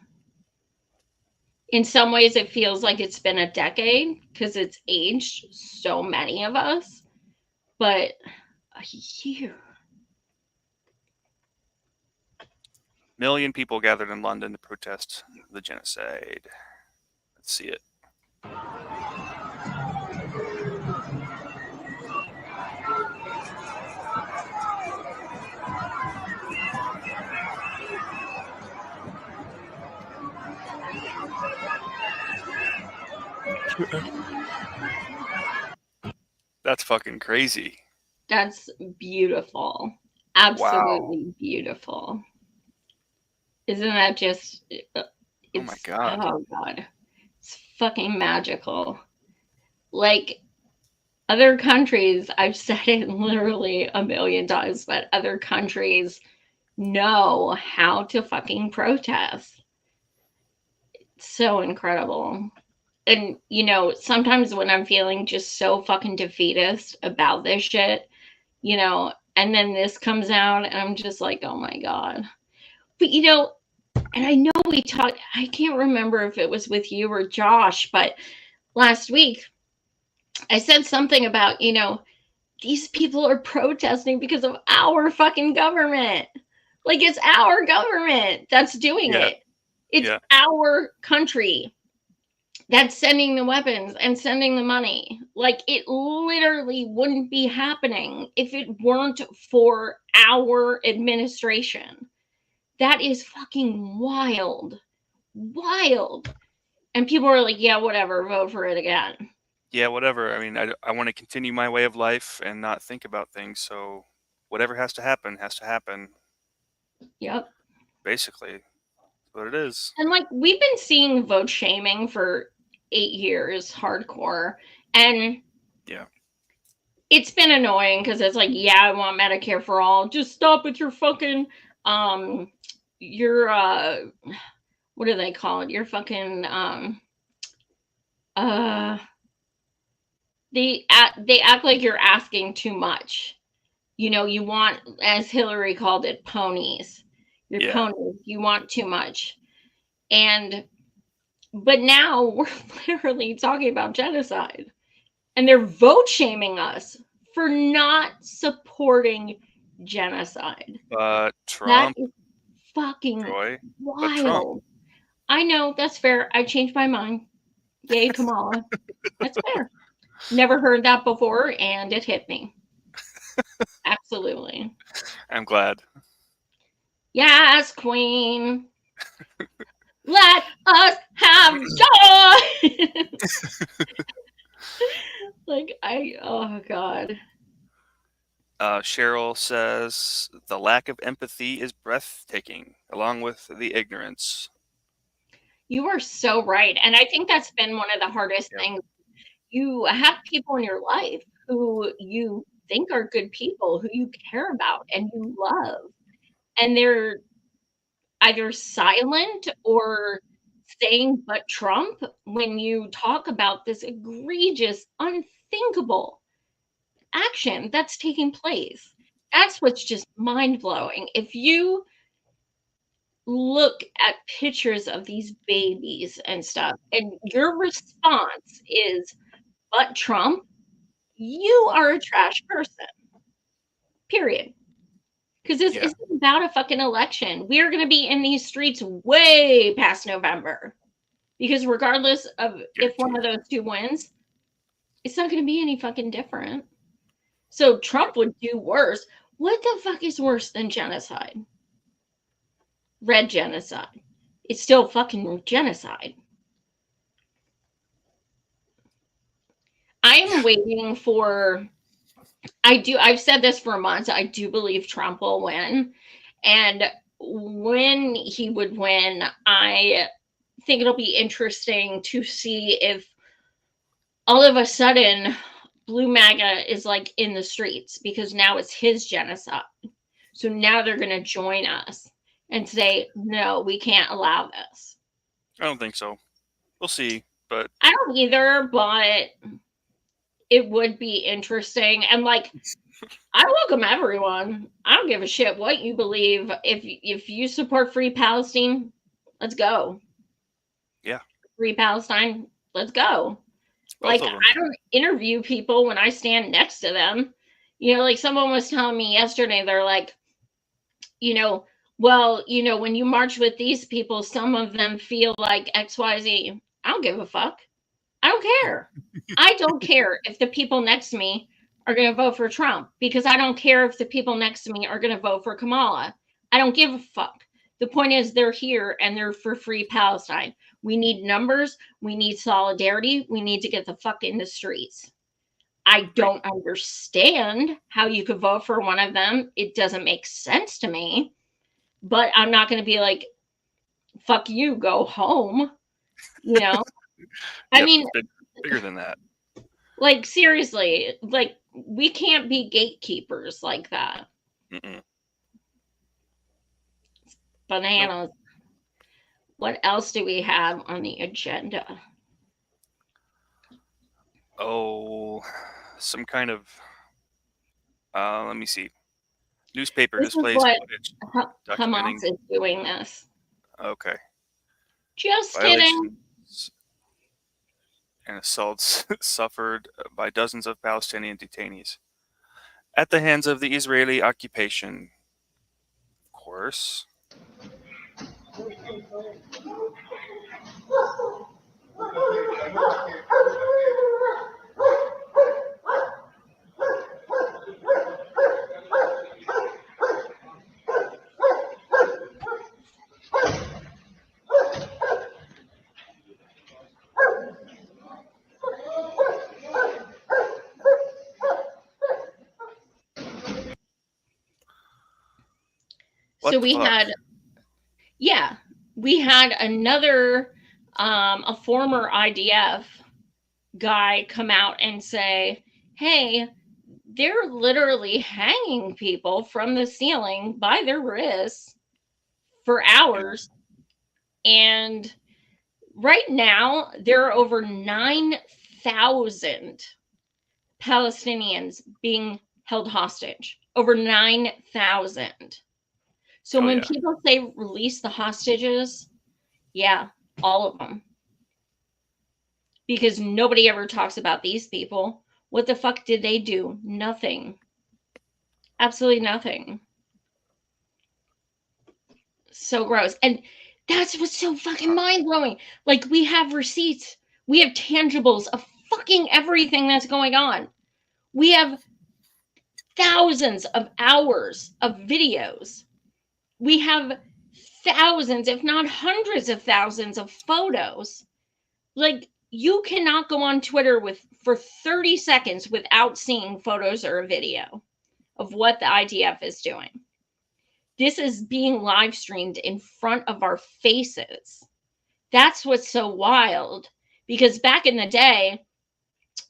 In some ways, it feels like it's been a decade because it's aged so many of us. But a year. 1 million people gathered in London to protest the genocide. Let's see it. That's fucking crazy. That's beautiful. Absolutely beautiful. Isn't that just... oh my God. Oh God. It's fucking magical. Like, other countries, I've said it literally a million times, but other countries know how to fucking protest. It's so incredible. And, you know, sometimes when I'm feeling just so fucking defeatist about this shit, you know, and then this comes out and I'm just like, oh my God. But, you know, and I know we talked, I can't remember if it was with you or Josh, but last week I said something about, you know, these people are protesting because of our fucking government. Like, it's our government that's doing it. It's our country that's sending the weapons and sending the money. Like, it literally wouldn't be happening if it weren't for our administration. That is fucking wild. Wild. And people are like, yeah, whatever, vote for it again. Yeah, whatever. I mean, I want to continue my way of life and not think about things. So whatever has to happen, has to happen. Yep. Basically, that's what it is. And like, we've been seeing vote shaming for 8 years, hardcore. And yeah, it's been annoying because it's like, yeah, I want Medicare for all. Just stop with your fucking, your, what do they call it? Your fucking, they act like you're asking too much. You know, you want, as Hillary called it, ponies. Your ponies. You want too much. But now we're literally talking about genocide. And they're vote shaming us for not supporting genocide. But Trump. That is fucking Joy. wild. I know, that's fair. I changed my mind. Yay, Kamala. That's fair. Never heard that before, and it hit me. Absolutely. I'm glad. Yes, Queen. Let us have joy. Like, oh God. Cheryl says the lack of empathy is breathtaking, along with the ignorance. You are so right. And I think that's been one of the hardest things. You have people in your life who you think are good people, who you care about and you love. And they're either silent or saying but Trump when you talk about this egregious, unthinkable action that's taking place. That's what's just mind-blowing. If you look at pictures of these babies and stuff, and your response is but Trump, you are a trash person. Period. Because this isn't about a fucking election. We're going to be in these streets way past November. Because regardless of if one of those two wins, it's not going to be any fucking different. So Trump would do worse. What the fuck is worse than genocide? Red genocide. It's still fucking genocide. I am waiting for, I've said this for months, I do believe Trump will win. And when he would win, I think it'll be interesting to see if all of a sudden Blue MAGA is like in the streets, because now it's his genocide. So now they're going to join us and say, no, we can't allow this. I don't think so. We'll see, but I don't either, but it would be interesting. And like, I welcome everyone. I don't give a shit what you believe. If you support Free Palestine, let's go. Yeah. Free Palestine, let's go. Both Like, I don't interview people when I stand next to them. You know, like someone was telling me yesterday, they're like, you know, well, you know, when you march with these people, some of them feel like XYZ. I don't give a fuck. I don't care. I don't care if the people next to me are going to vote for Trump, because I don't care if the people next to me are going to vote for Kamala. I don't give a fuck. The point is they're here and they're for Free Palestine. We need numbers. We need solidarity. We need to get the fuck in the streets. I don't understand how you could vote for one of them. It doesn't make sense to me. But I'm not going to be like, fuck you, go home. You know? I mean, bigger than that. Like, seriously, like, we can't be gatekeepers like that. Mm-mm. Bananas. Nope. What else do we have on the agenda? Oh, some kind of, let me see. Newspaper This displays is what footage. Hamas is doing this. Okay. Just Violations kidding. And assaults suffered by dozens of Palestinian detainees at the hands of the Israeli occupation. Of course. So we had another, a former IDF guy come out and say, hey, they're literally hanging people from the ceiling by their wrists for hours. And right now, there are over 9,000 Palestinians being held hostage. Over 9,000. So when people say release the hostages, yeah, all of them. Because nobody ever talks about these people. What the fuck did they do? Nothing. Absolutely nothing. So gross. And that's what's so fucking mind-blowing. Like, we have receipts. We have tangibles of fucking everything that's going on. We have thousands of hours of videos. We have thousands, if not hundreds of thousands of photos. Like, you cannot go on Twitter for 30 seconds without seeing photos or a video of what the IDF is doing. This is being live streamed in front of our faces. That's what's so wild, because back in the day,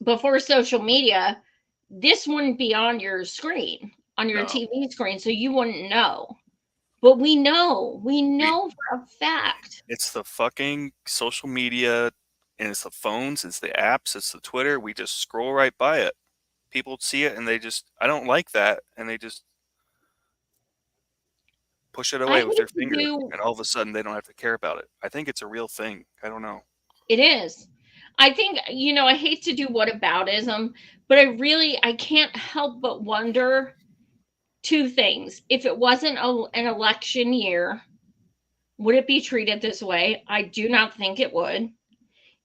before social media, this wouldn't be on your screen, on your TV screen, so you wouldn't know. But we know for a fact. It's the fucking social media, and it's the phones, it's the apps, it's the Twitter. We just scroll right by it. People see it and they just, I don't like that, and they just push it away with their finger, and all of a sudden they don't have to care about it. I think it's a real thing. I don't know. It is. I think, I hate to do whataboutism, but I can't help but wonder two things. If it wasn't an election year, would it be treated this way? I do not think it would.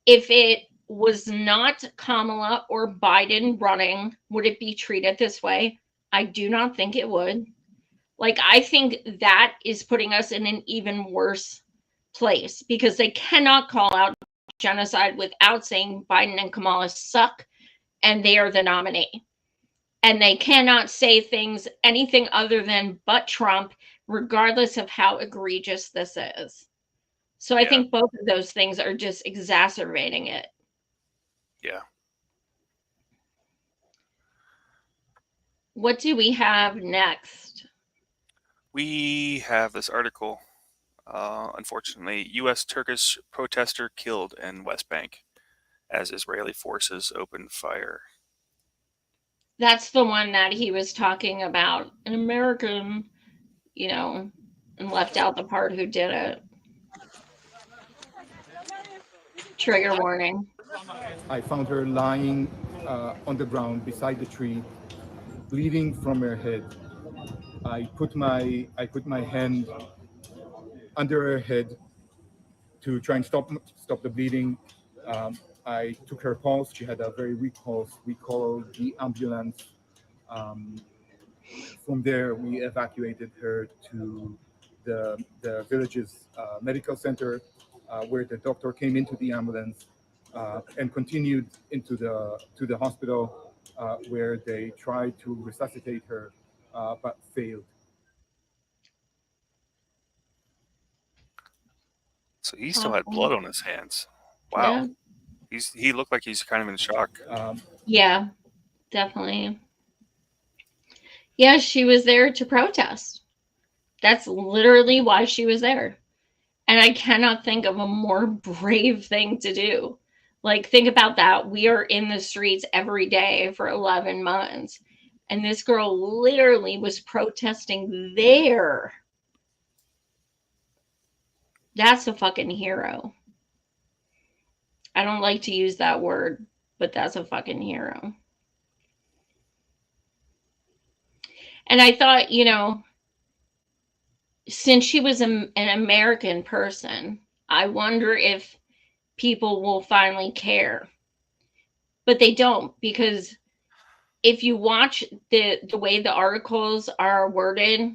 If it was not Kamala or Biden running, would it be treated this way? I do not think it would. Like, I think that is putting us in an even worse place, because they cannot call out genocide without saying Biden and Kamala suck and they are the nominee. And they cannot say anything other than but Trump, regardless of how egregious this is. So I think both of those things are just exacerbating it. Yeah. What do we have next? We have this article. Unfortunately, U.S. Turkish protester killed in West Bank as Israeli forces opened fire. That's the one that he was talking about, an American, and left out the part who did it. Trigger warning. I found her lying on the ground beside the tree, bleeding from her head. I put my hand under her head to try and stop the bleeding. I took her pulse. She had a very weak pulse. We called the ambulance. From there, we evacuated her to the village's medical center, where the doctor came into the ambulance and continued into the hospital, where they tried to resuscitate her, but failed. So he still had blood on his hands. Wow. Yeah. He looked like he's kind of in shock. Yeah, definitely. Yeah, she was there to protest. That's literally why she was there. And I cannot think of a more brave thing to do. Like, think about that. We are in the streets every day for 11 months. And this girl literally was protesting there. That's a fucking hero. I don't like to use that word, but that's a fucking hero. And I thought, since she was an American person, I wonder if people will finally care. But they don't, because if you watch the way the articles are worded,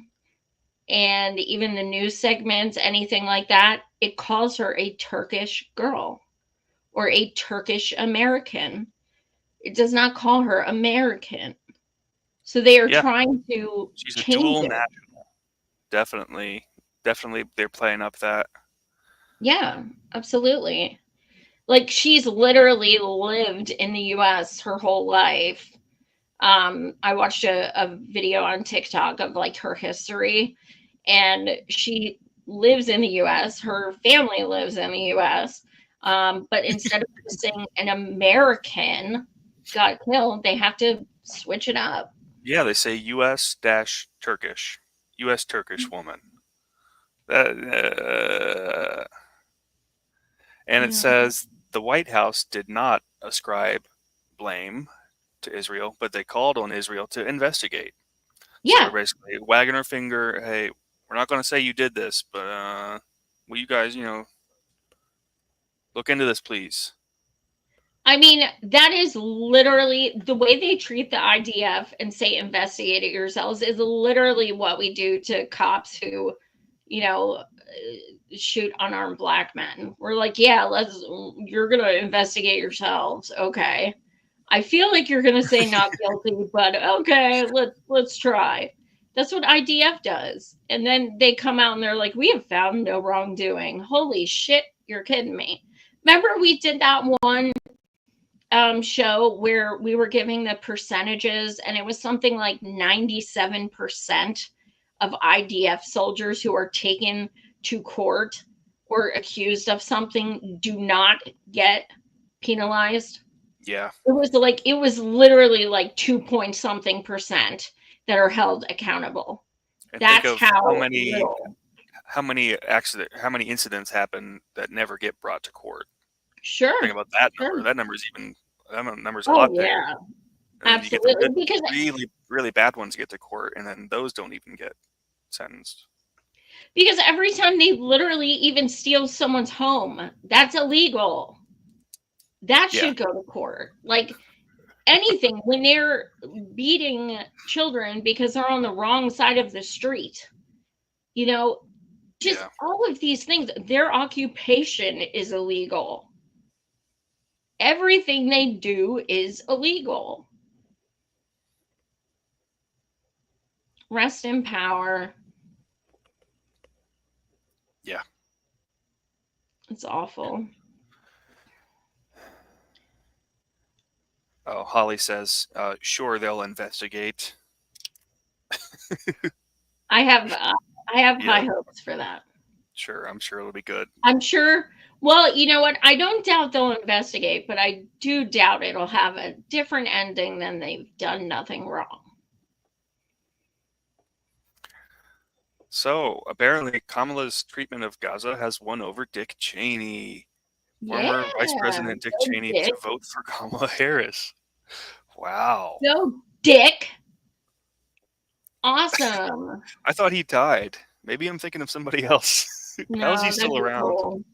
and even the news segments, anything like that, it calls her a Turkish girl or a Turkish American. It does not call her American. So they are trying to She's a change dual it. national. Definitely they're playing up that. Yeah, absolutely. Like, she's literally lived in the US her whole life. I watched a video on TikTok of like her history, and she lives in the US. Her family lives in the US. But instead of saying an American got killed, they have to switch it up. Yeah, they say U.S.-Turkish. U.S. Turkish woman. And it says the White House did not ascribe blame to Israel, but they called on Israel to investigate. Yeah. So they're basically wagging her finger, hey, we're not going to say you did this, but will you guys, look into this, please? I mean, that is literally the way they treat the IDF and say investigate it yourselves is literally what we do to cops who, shoot unarmed black men. We're like, yeah, you're going to investigate yourselves. Okay. I feel like you're going to say not guilty, but okay, let's try. That's what IDF does. And then they come out and they're like, we have found no wrongdoing. Holy shit, you're kidding me. Remember we did that one show where we were giving the percentages, and it was something like 97% of IDF soldiers who are taken to court or accused of something do not get penalized. Yeah. It was literally like 2 point something percent that are held accountable. And That's think of how many incidents happen that never get brought to court. Sure. Think about that number. That number's a lot bigger. Yeah. And Absolutely. because really, really bad ones get to court, and then those don't even get sentenced. Because every time they literally even steal someone's home, that's illegal. That should go to court. Like anything, when they're beating children because they're on the wrong side of the street, just all of these things, their occupation is illegal. Everything they do is illegal. Rest in power. Yeah. It's awful. Oh, Holly says, sure, they'll investigate. I have high hopes for that. Sure, I'm sure it'll be good. I'm sure. Well, you know what? I don't doubt they'll investigate, but I do doubt it'll have a different ending than they've done nothing wrong. So, apparently, Kamala's treatment of Gaza has won over Dick Cheney. Former Vice President Dick Cheney to vote for Kamala Harris. Wow. Go, Dick. Awesome. I thought he died. Maybe I'm thinking of somebody else. How is he still around? Cool.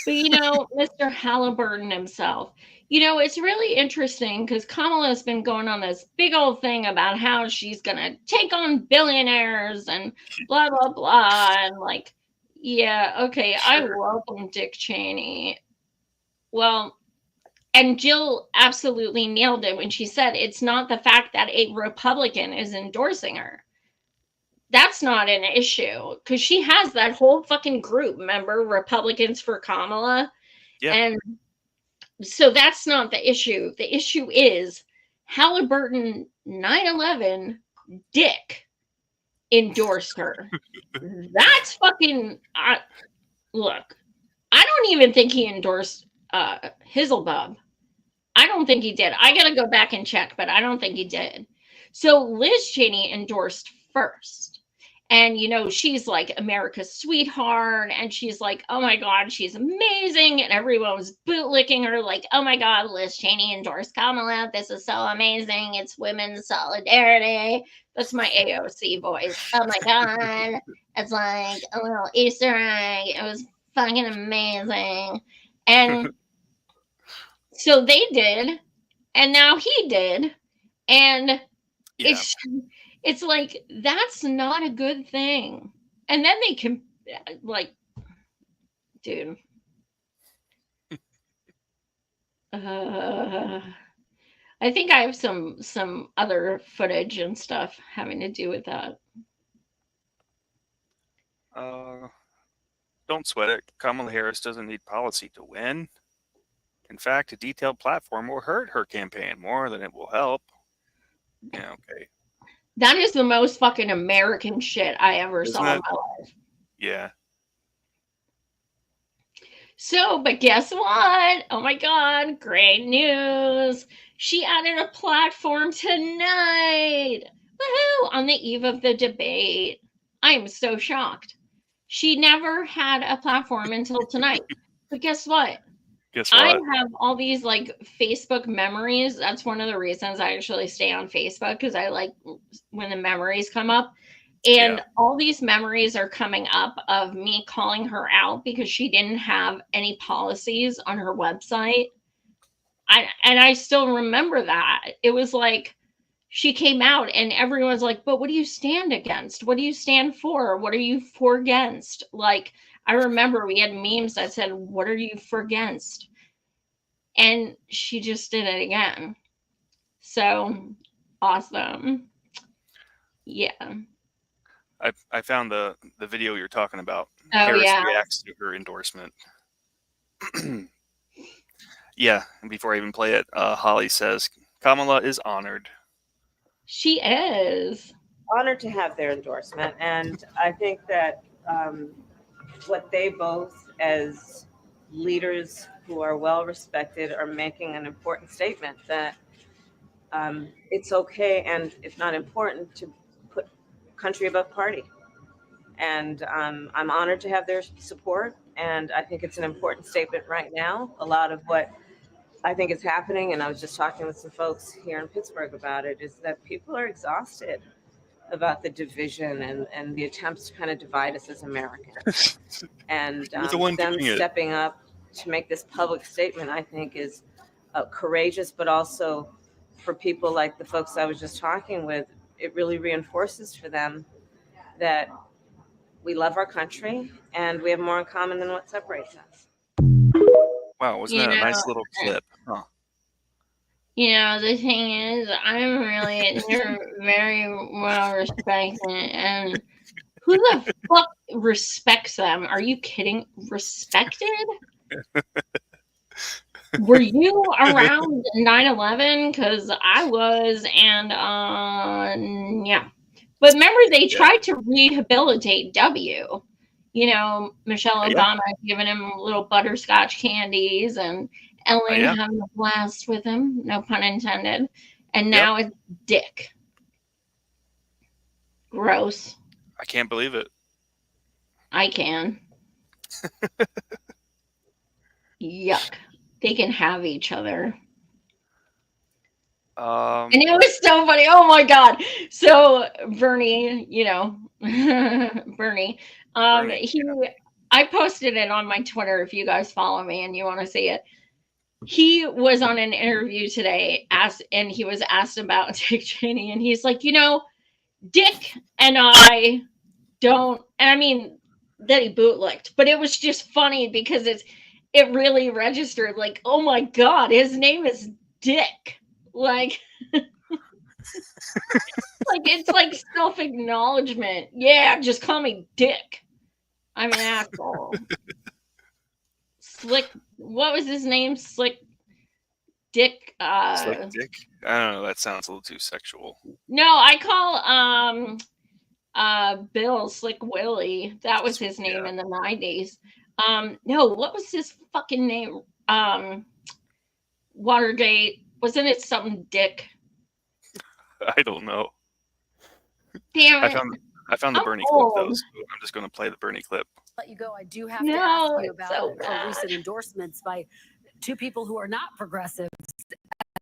But, Mr. Halliburton himself, it's really interesting because Kamala's been going on this big old thing about how she's going to take on billionaires and blah, blah, blah. And like, yeah, okay, sure. I welcome Dick Cheney. Well, and Jill absolutely nailed it when she said it's not the fact that a Republican is endorsing her. That's not an issue because she has that whole fucking group, remember, Republicans for Kamala. Yeah. And so that's not the issue. The issue is Halliburton 9/11 Dick endorsed her. That's fucking look. I don't even think he endorsed Hizzlebub. I don't think he did. I gotta go back and check, but I don't think he did. So Liz Cheney endorsed first. And, she's like America's sweetheart. And she's like, oh, my God, she's amazing. And everyone was bootlicking her like, oh, my God, Liz Cheney endorsed Kamala. This is so amazing. It's women's solidarity. That's my AOC voice. Oh, my God. It's like a little Easter egg. It was fucking amazing. And so they did. And now he did. And it's like, that's not a good thing. And then they can, like, dude. I think I have some other footage and stuff having to do with that. Don't sweat it. Kamala Harris doesn't need policy to win. In fact, a detailed platform will hurt her campaign more than it will help. Yeah, okay. That is the most fucking American shit I ever saw in my life. Yeah. So, but guess what? Oh my God, great news. She added a platform tonight. Woohoo! On the eve of the debate. I am so shocked. She never had a platform until tonight. But guess what? I have all these like Facebook memories. That's one of the reasons I actually stay on Facebook, because I like when the memories come up. And all these memories are coming up of me calling her out because she didn't have any policies on her website. And I still remember that. It was like she came out and everyone's like, but what do you stand against? What do you stand for? What are you for against? Like, I remember we had memes that said, what are you for against? And she just did it again. So awesome. Yeah. I found the video you're talking about. Oh, Harris yeah. reacts to her endorsement. Yeah, and before I even play it, Holly says Kamala is honored. She is honored to have their endorsement, and I think that what they both, as leaders who are well respected, are making an important statement that it's okay, and if not important, to put country above party. And I'm honored to have their support, and I think it's an important statement right now. A lot of what I think is happening, and I was just talking with some folks here in Pittsburgh about it, is that people are exhausted about the division and the attempts to kind of divide us as Americans. And them stepping up to make this public statement, I think, is courageous, but also for people like the folks I was just talking with, it really reinforces for them that we love our country and we have more in common than what separates us. Wow, wasn't that a nice little clip? Huh. The thing is, I'm really, they're very well respected, and who the fuck respects them? Are you kidding? Respected? Were you around 9/11? Because I was, and yeah. But remember, they tried to rehabilitate W. Michelle Obama giving him little butterscotch candies, and Ellen having a blast with him, no pun intended. And now it's Dick. Gross. I can't believe it. I can. Yuck. They can have each other. And it was so funny. Oh my God. So Bernie, Bernie, I posted it on my Twitter if you guys follow me and you want to see it. He was on an interview today and he was asked about Dick Cheney, and he's like, Dick and I don't, and I mean that he bootlicked, but it was just funny because it really registered like, oh my God, his name is Dick. Like, it's like self-acknowledgement. Yeah, just call me Dick. I'm an asshole. Slick, what was his name? Slick Dick. Slick Dick? I don't know. That sounds a little too sexual. No, I call Bill Slick Willie. That was his name in the 90s. No, what was his fucking name? Watergate. Wasn't it something Dick? I don't know. Damn it. I found the Bernie clip, though, so I'm just going to play the Bernie clip. Let you go. I do have to ask you about recent endorsements by two people who are not progressives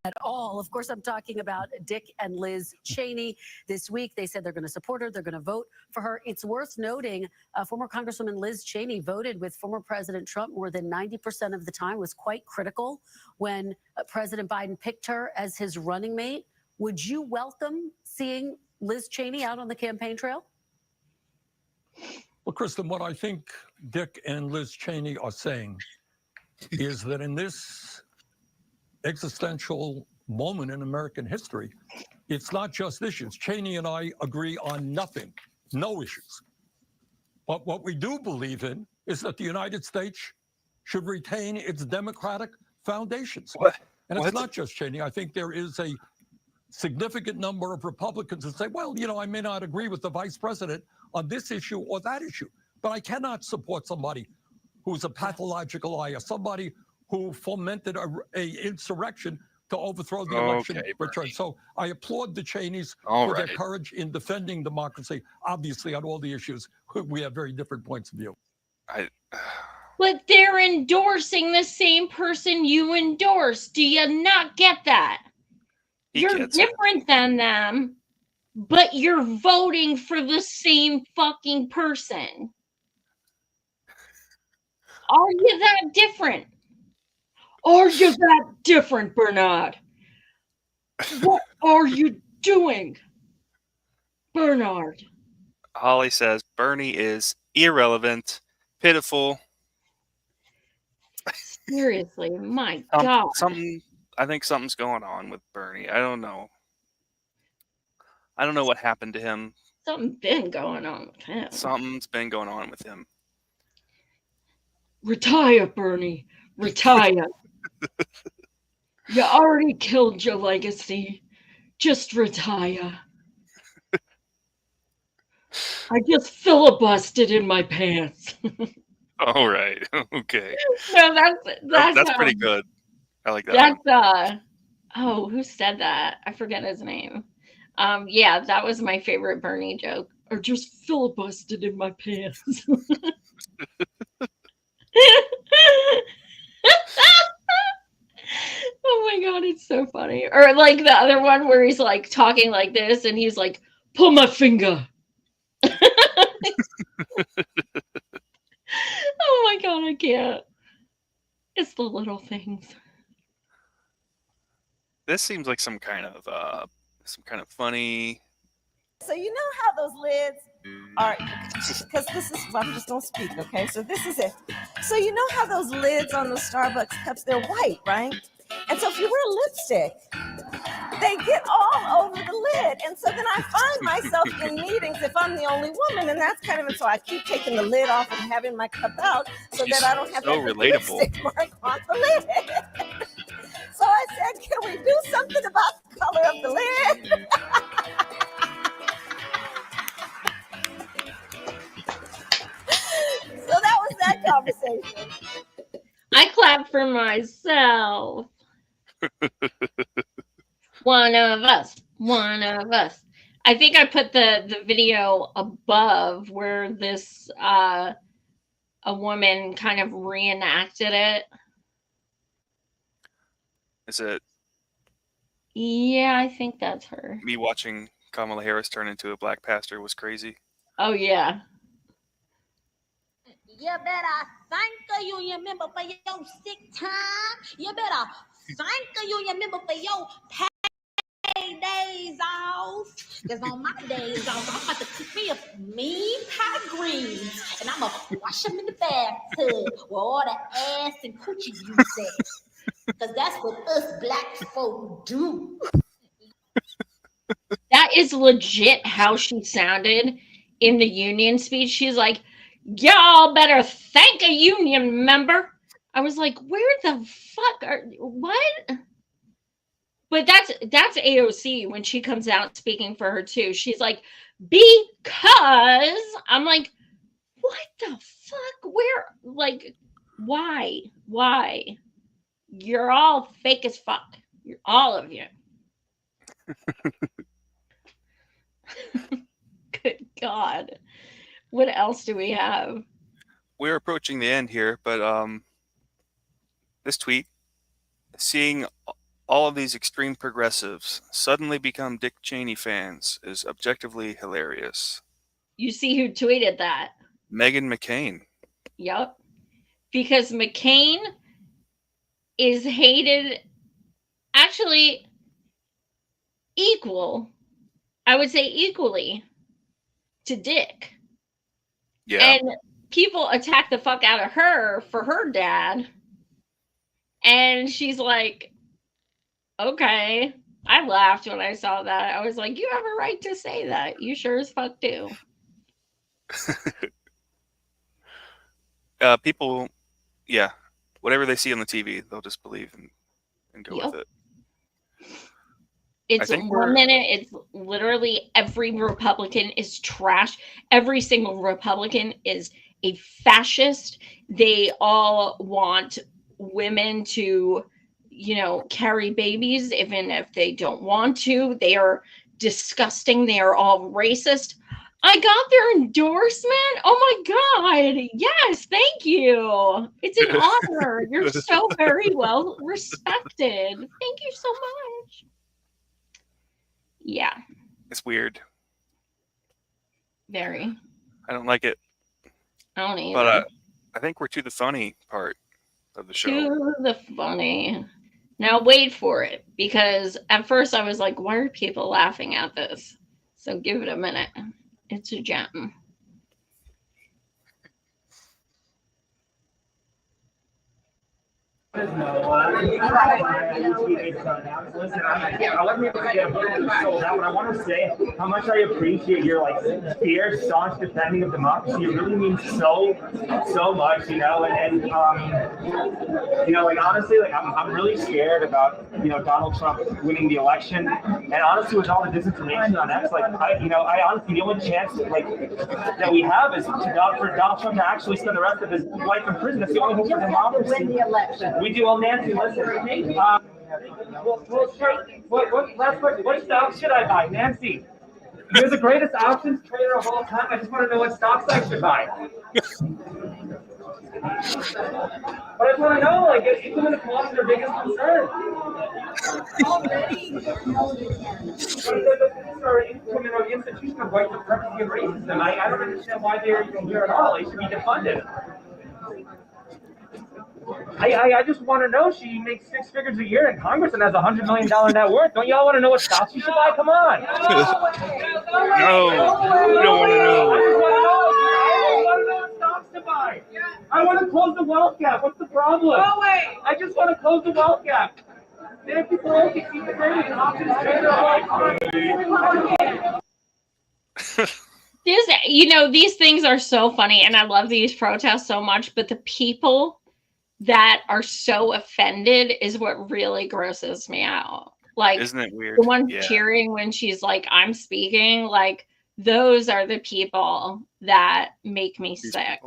at all. Of course, I'm talking about Dick and Liz Cheney. This week, they said they're going to support her. They're going to vote for her. It's worth noting, former Congresswoman Liz Cheney voted with former President Trump more than 90% of the time, was quite critical when President Biden picked her as his running mate. Would you welcome seeing Liz Cheney out on the campaign trail? Well, Kristen, what I think Dick and Liz Cheney are saying is that in this existential moment in American history, it's not just issues. Cheney and I agree on nothing, no issues. But what we do believe in is that the United States should retain its democratic foundations. And it's not just Cheney. I think there is a significant number of Republicans who say, well, I may not agree with the vice president on this issue or that issue, but I cannot support somebody who's a pathological liar, somebody who fomented a insurrection to overthrow the election return. So I applaud the Cheneys for their courage in defending democracy. Obviously, on all the issues, we have very different points of view. But they're endorsing the same person you endorse. Do you not get that? You're different than them, but you're voting for the same fucking person. Are you that different? Are you that different, Bernard? What are you doing, Bernard? Holly says Bernie is irrelevant, pitiful. Seriously, my God. I think something's going on with Bernie. I don't know. I don't know what happened to him. Something's been going on with him. Something's been going on with him. Retire, Bernie. Retire. You already killed your legacy. Just retire. I just filibustered in my pants. All right. Okay. No, that's pretty good. I like that one. Oh, who said that? I forget his name. Yeah, that was my favorite Bernie joke. Or just filibustered in my pants. Oh my God, it's so funny. Or like the other one where he's like talking like this and he's like, pull my finger. Oh my God, I can't. It's the little things. This seems like some kind of funny. So you know how those lids are, because this is, I'm just gonna speak, okay? So this is it. So you know how those lids on the Starbucks cups, they're white, right? And so if you wear lipstick, they get all over the lid. And so then I find myself in meetings if I'm the only woman, and that's kind of it. So I keep taking the lid off and having my cup out so that I don't have so to have the relatable. lipstick mark on the lid. So I said, can we do something about the color of the lid? So that was that conversation. I clapped for myself. One of us. I think I put the video above where this a woman kind of reenacted it. Is it? Yeah, I think that's her. Me watching Kamala Harris turn into a black pastor was crazy. Oh yeah. You better thank a union member for your sick time. You better thank a union member for your pay days off. Because on my days off, I'm about to cook me a mean pot of greens. And I'm going to wash them in the bathtub where all the ass and coochie juice at. Because that's what us black folk do. That is legit how she sounded in the union speech. She's like, y'all better thank a union member. I was like, where the fuck are what? But that's AOC when she comes out speaking for her too. She's like, because I'm like, what the fuck? Where, like, why? You're all fake as fuck. You're all of you. Good God. What else do we have? We're approaching the end here, but this tweet, seeing all of these extreme progressives suddenly become Dick Cheney fans is objectively hilarious. You see who tweeted that? Meghan McCain. Yep. Because McCain is hated actually I would say equally to Dick. Yeah. And people attack the fuck out of her for her dad. And she's like, okay. I laughed when I saw that. I was like, you have a right to say that. You sure as fuck do. People, yeah, whatever they see on the TV, they'll just believe and go with it. It's 1 minute, it's literally every Republican is trash. Every single Republican is a fascist. They all want women to, carry babies, even if they don't want to. They are disgusting. They are all racist. I got their endorsement. Oh my God. Yes, thank you. It's an honor. You're so very well respected. Thank you so much. Yeah. It's weird. Very. I don't like it. I don't either. But I think we're to the funny part of the show. To the funny. Now wait for it, because at first I was like, why are people laughing at this? So give it a minute. It's a gem. Listen, I wasn't able to get a book sold out, but I want to say how much I appreciate your fierce, staunch defending of democracy. It really means so much, and honestly, I'm really scared about Donald Trump winning the election, and honestly, with all the disinformation on X, I honestly the only chance that we have is for Donald Trump to actually spend the rest of his life in prison. That's the only hope for democracy. Win the election. We do. Well, Nancy, listen. What stocks should I buy, Nancy? You're the greatest options trader of all time. I just want to know what stocks I should buy. But I just want to know, income inequality is their biggest concern. Income in an institution of white supremacy and racism. I don't understand why they're even here at all. They should be defunded. I just want to know. She makes 6 figures a year in Congress and has $100 million net worth. Don't y'all want to know what stocks you should buy? Come on. No, we don't want to know. I want to know what stocks to buy. I want to close the wealth gap. What's the problem? No way. I just want to close the wealth gap. Nancy Pelosi, keep the greatest options trader of all time. These things are so funny, and I love these protests so much, but the people that are so offended is what really grosses me out. Isn't it weird? The ones cheering when she's like, I'm speaking, those are the people that make me sick.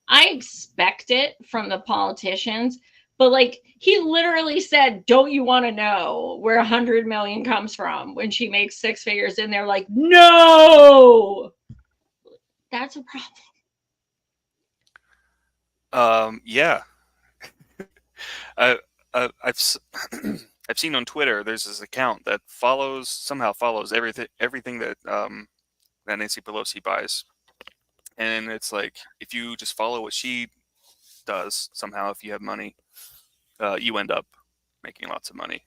I expect it from the politicians, but he literally said, don't you want to know where 100 million comes from when she makes 6 figures? And they're like, no, that's a problem. Yeah. I've seen on Twitter there's this account that somehow follows everything that that Nancy Pelosi buys, and it's if you just follow what she does somehow, if you have money, you end up making lots of money.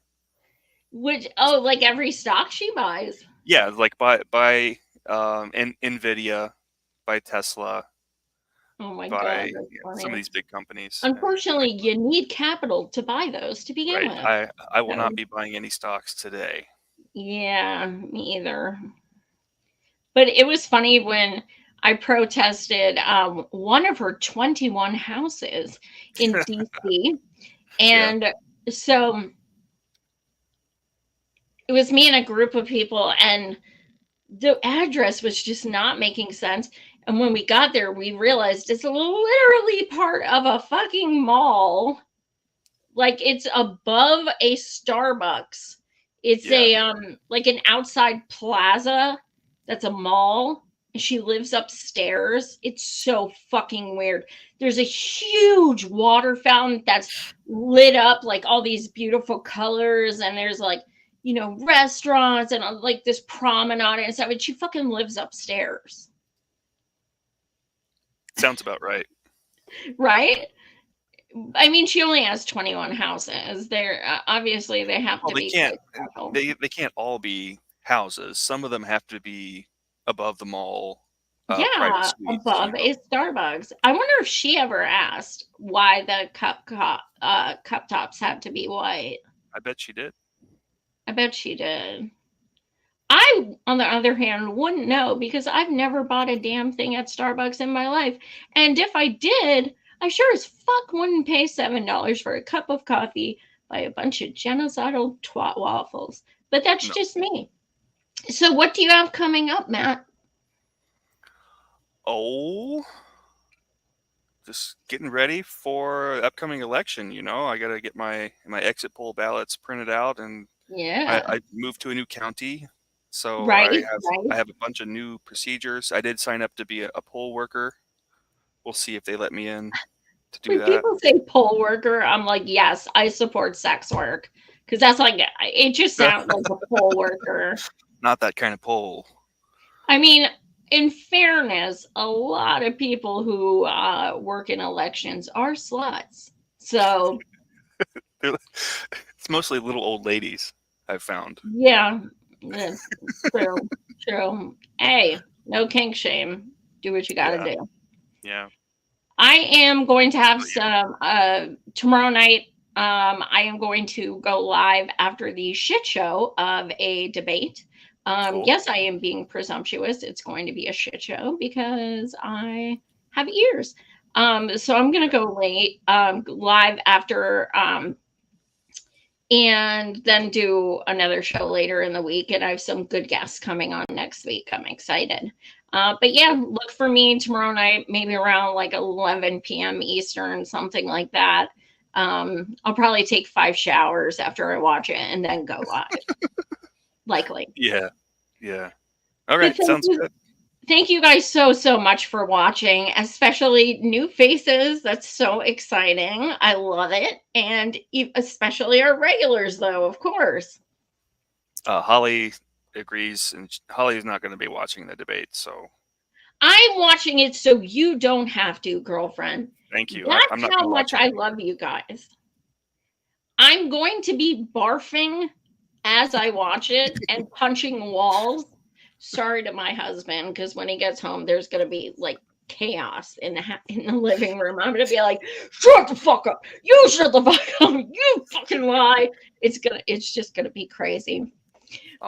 Every stock she buys. Yeah, buy Nvidia, buy Tesla. Oh my God! Some of these big companies. Unfortunately, you need capital to buy those to begin with. I will not be buying any stocks today. Yeah, me either. But it was funny when I protested one of her 21 houses in DC, and so it was me and a group of people, and the address was just not making sense. And when we got there, we realized it's literally part of a fucking mall. It's above a Starbucks. It's an outside plaza that's a mall. And she lives upstairs. It's so fucking weird. There's a huge water fountain that's lit up all these beautiful colors. And there's restaurants and this promenade and stuff. And she fucking lives upstairs. Sounds about right. Right? I mean, she only has 21 houses. They're obviously they have to be. They can't all be houses. Some of them have to be above the mall. Above a Starbucks. I wonder if she ever asked why the cup tops had to be white. I bet she did. I, on the other hand, wouldn't know because I've never bought a damn thing at Starbucks in my life. And if I did, I sure as fuck wouldn't pay $7 for a cup of coffee by a bunch of genocidal twat waffles. But that's just me. So what do you have coming up, Matt? Oh, just getting ready for the upcoming election. I got to get my exit poll ballots printed out, and I moved to a new county. So I have a bunch of new procedures. I did sign up to be a poll worker. We'll see if they let me in to do that. When people say poll worker, I'm like, yes, I support sex work. Because that's it just sounds like a poll worker. Not that kind of poll. I mean, in fairness, a lot of people who work in elections are sluts. So it's mostly little old ladies, I've found. Yeah. Yes, true. Hey, no kink shame. Do what you got to do. Yeah. I am going to have some tomorrow night. I am going to go live after the shit show of a debate. Cool. Yes, I am being presumptuous. It's going to be a shit show because I have ears. So I'm going to go live after, and then do another show later in the week. And I have some good guests coming on next week. I'm excited. But yeah, look for me tomorrow night, maybe around like 11 p.m. Eastern, something like that. I'll probably take 5 showers after I watch it and then go live. Likely. Yeah. All right, sounds good. Thank you guys so much for watching, especially new faces. That's so exciting. I love it. And especially our regulars, though, of course. Holly agrees, and Holly is not going to be watching the debate, so. I'm watching it so you don't have to, girlfriend. Thank you. That's I'm not how gonna much watch I it. love you guys. I'm going to be barfing as I watch it and punching walls. Sorry to my husband, because when he gets home, there's going to be like chaos in the living room. I'm going to be like, shut the fuck up. You shut the fuck up. You fucking lie. It's just going to be crazy. Awesome.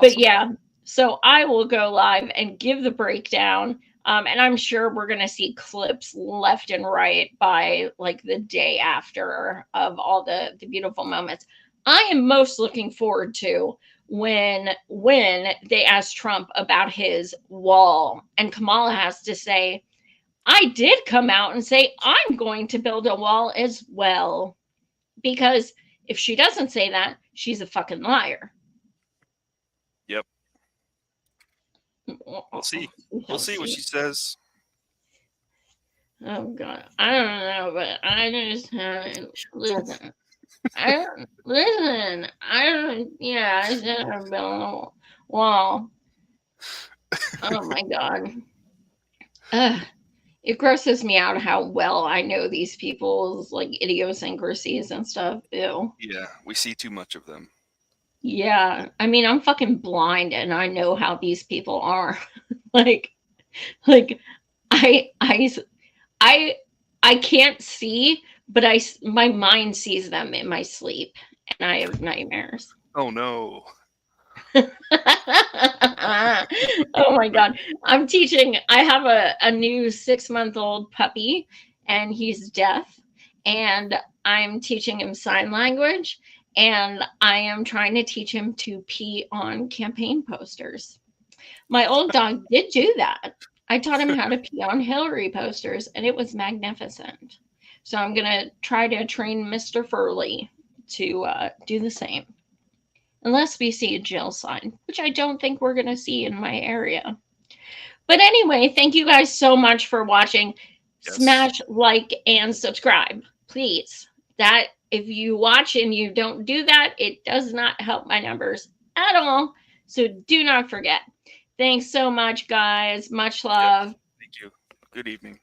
But yeah, so I will go live and give the breakdown. And I'm sure we're going to see clips left and right by like the day after of all the beautiful moments. I am most looking forward to when they ask Trump about his wall and Kamala has to say, I did come out and say, I'm going to build a wall as well. Because if she doesn't say that, she's a fucking liar. Yep. We'll see. We'll see what she says. Oh God, I don't know, but I just listen. I said I've been on a wall. Oh my God. It grosses me out how well I know these people's like idiosyncrasies and stuff. Ew. Yeah, we see too much of them. Yeah, I mean, I'm fucking blind and I know how these people are. like I can't see, but my mind sees them in my sleep and I have nightmares. Oh no. Oh my God. I have a new 6-month-old puppy and he's deaf and I'm teaching him sign language and I am trying to teach him to pee on campaign posters. My old dog did do that. I taught him how to pee on Hillary posters and it was magnificent. So I'm going to try to train Mr. Furley to do the same. Unless we see a Jill sign, which I don't think we're going to see in my area. But anyway, thank you guys so much for watching. Yes. Smash like and subscribe, please. That if you watch and you don't do that, it does not help my numbers at all. So do not forget. Thanks so much, guys. Much love. Thank you. Good evening.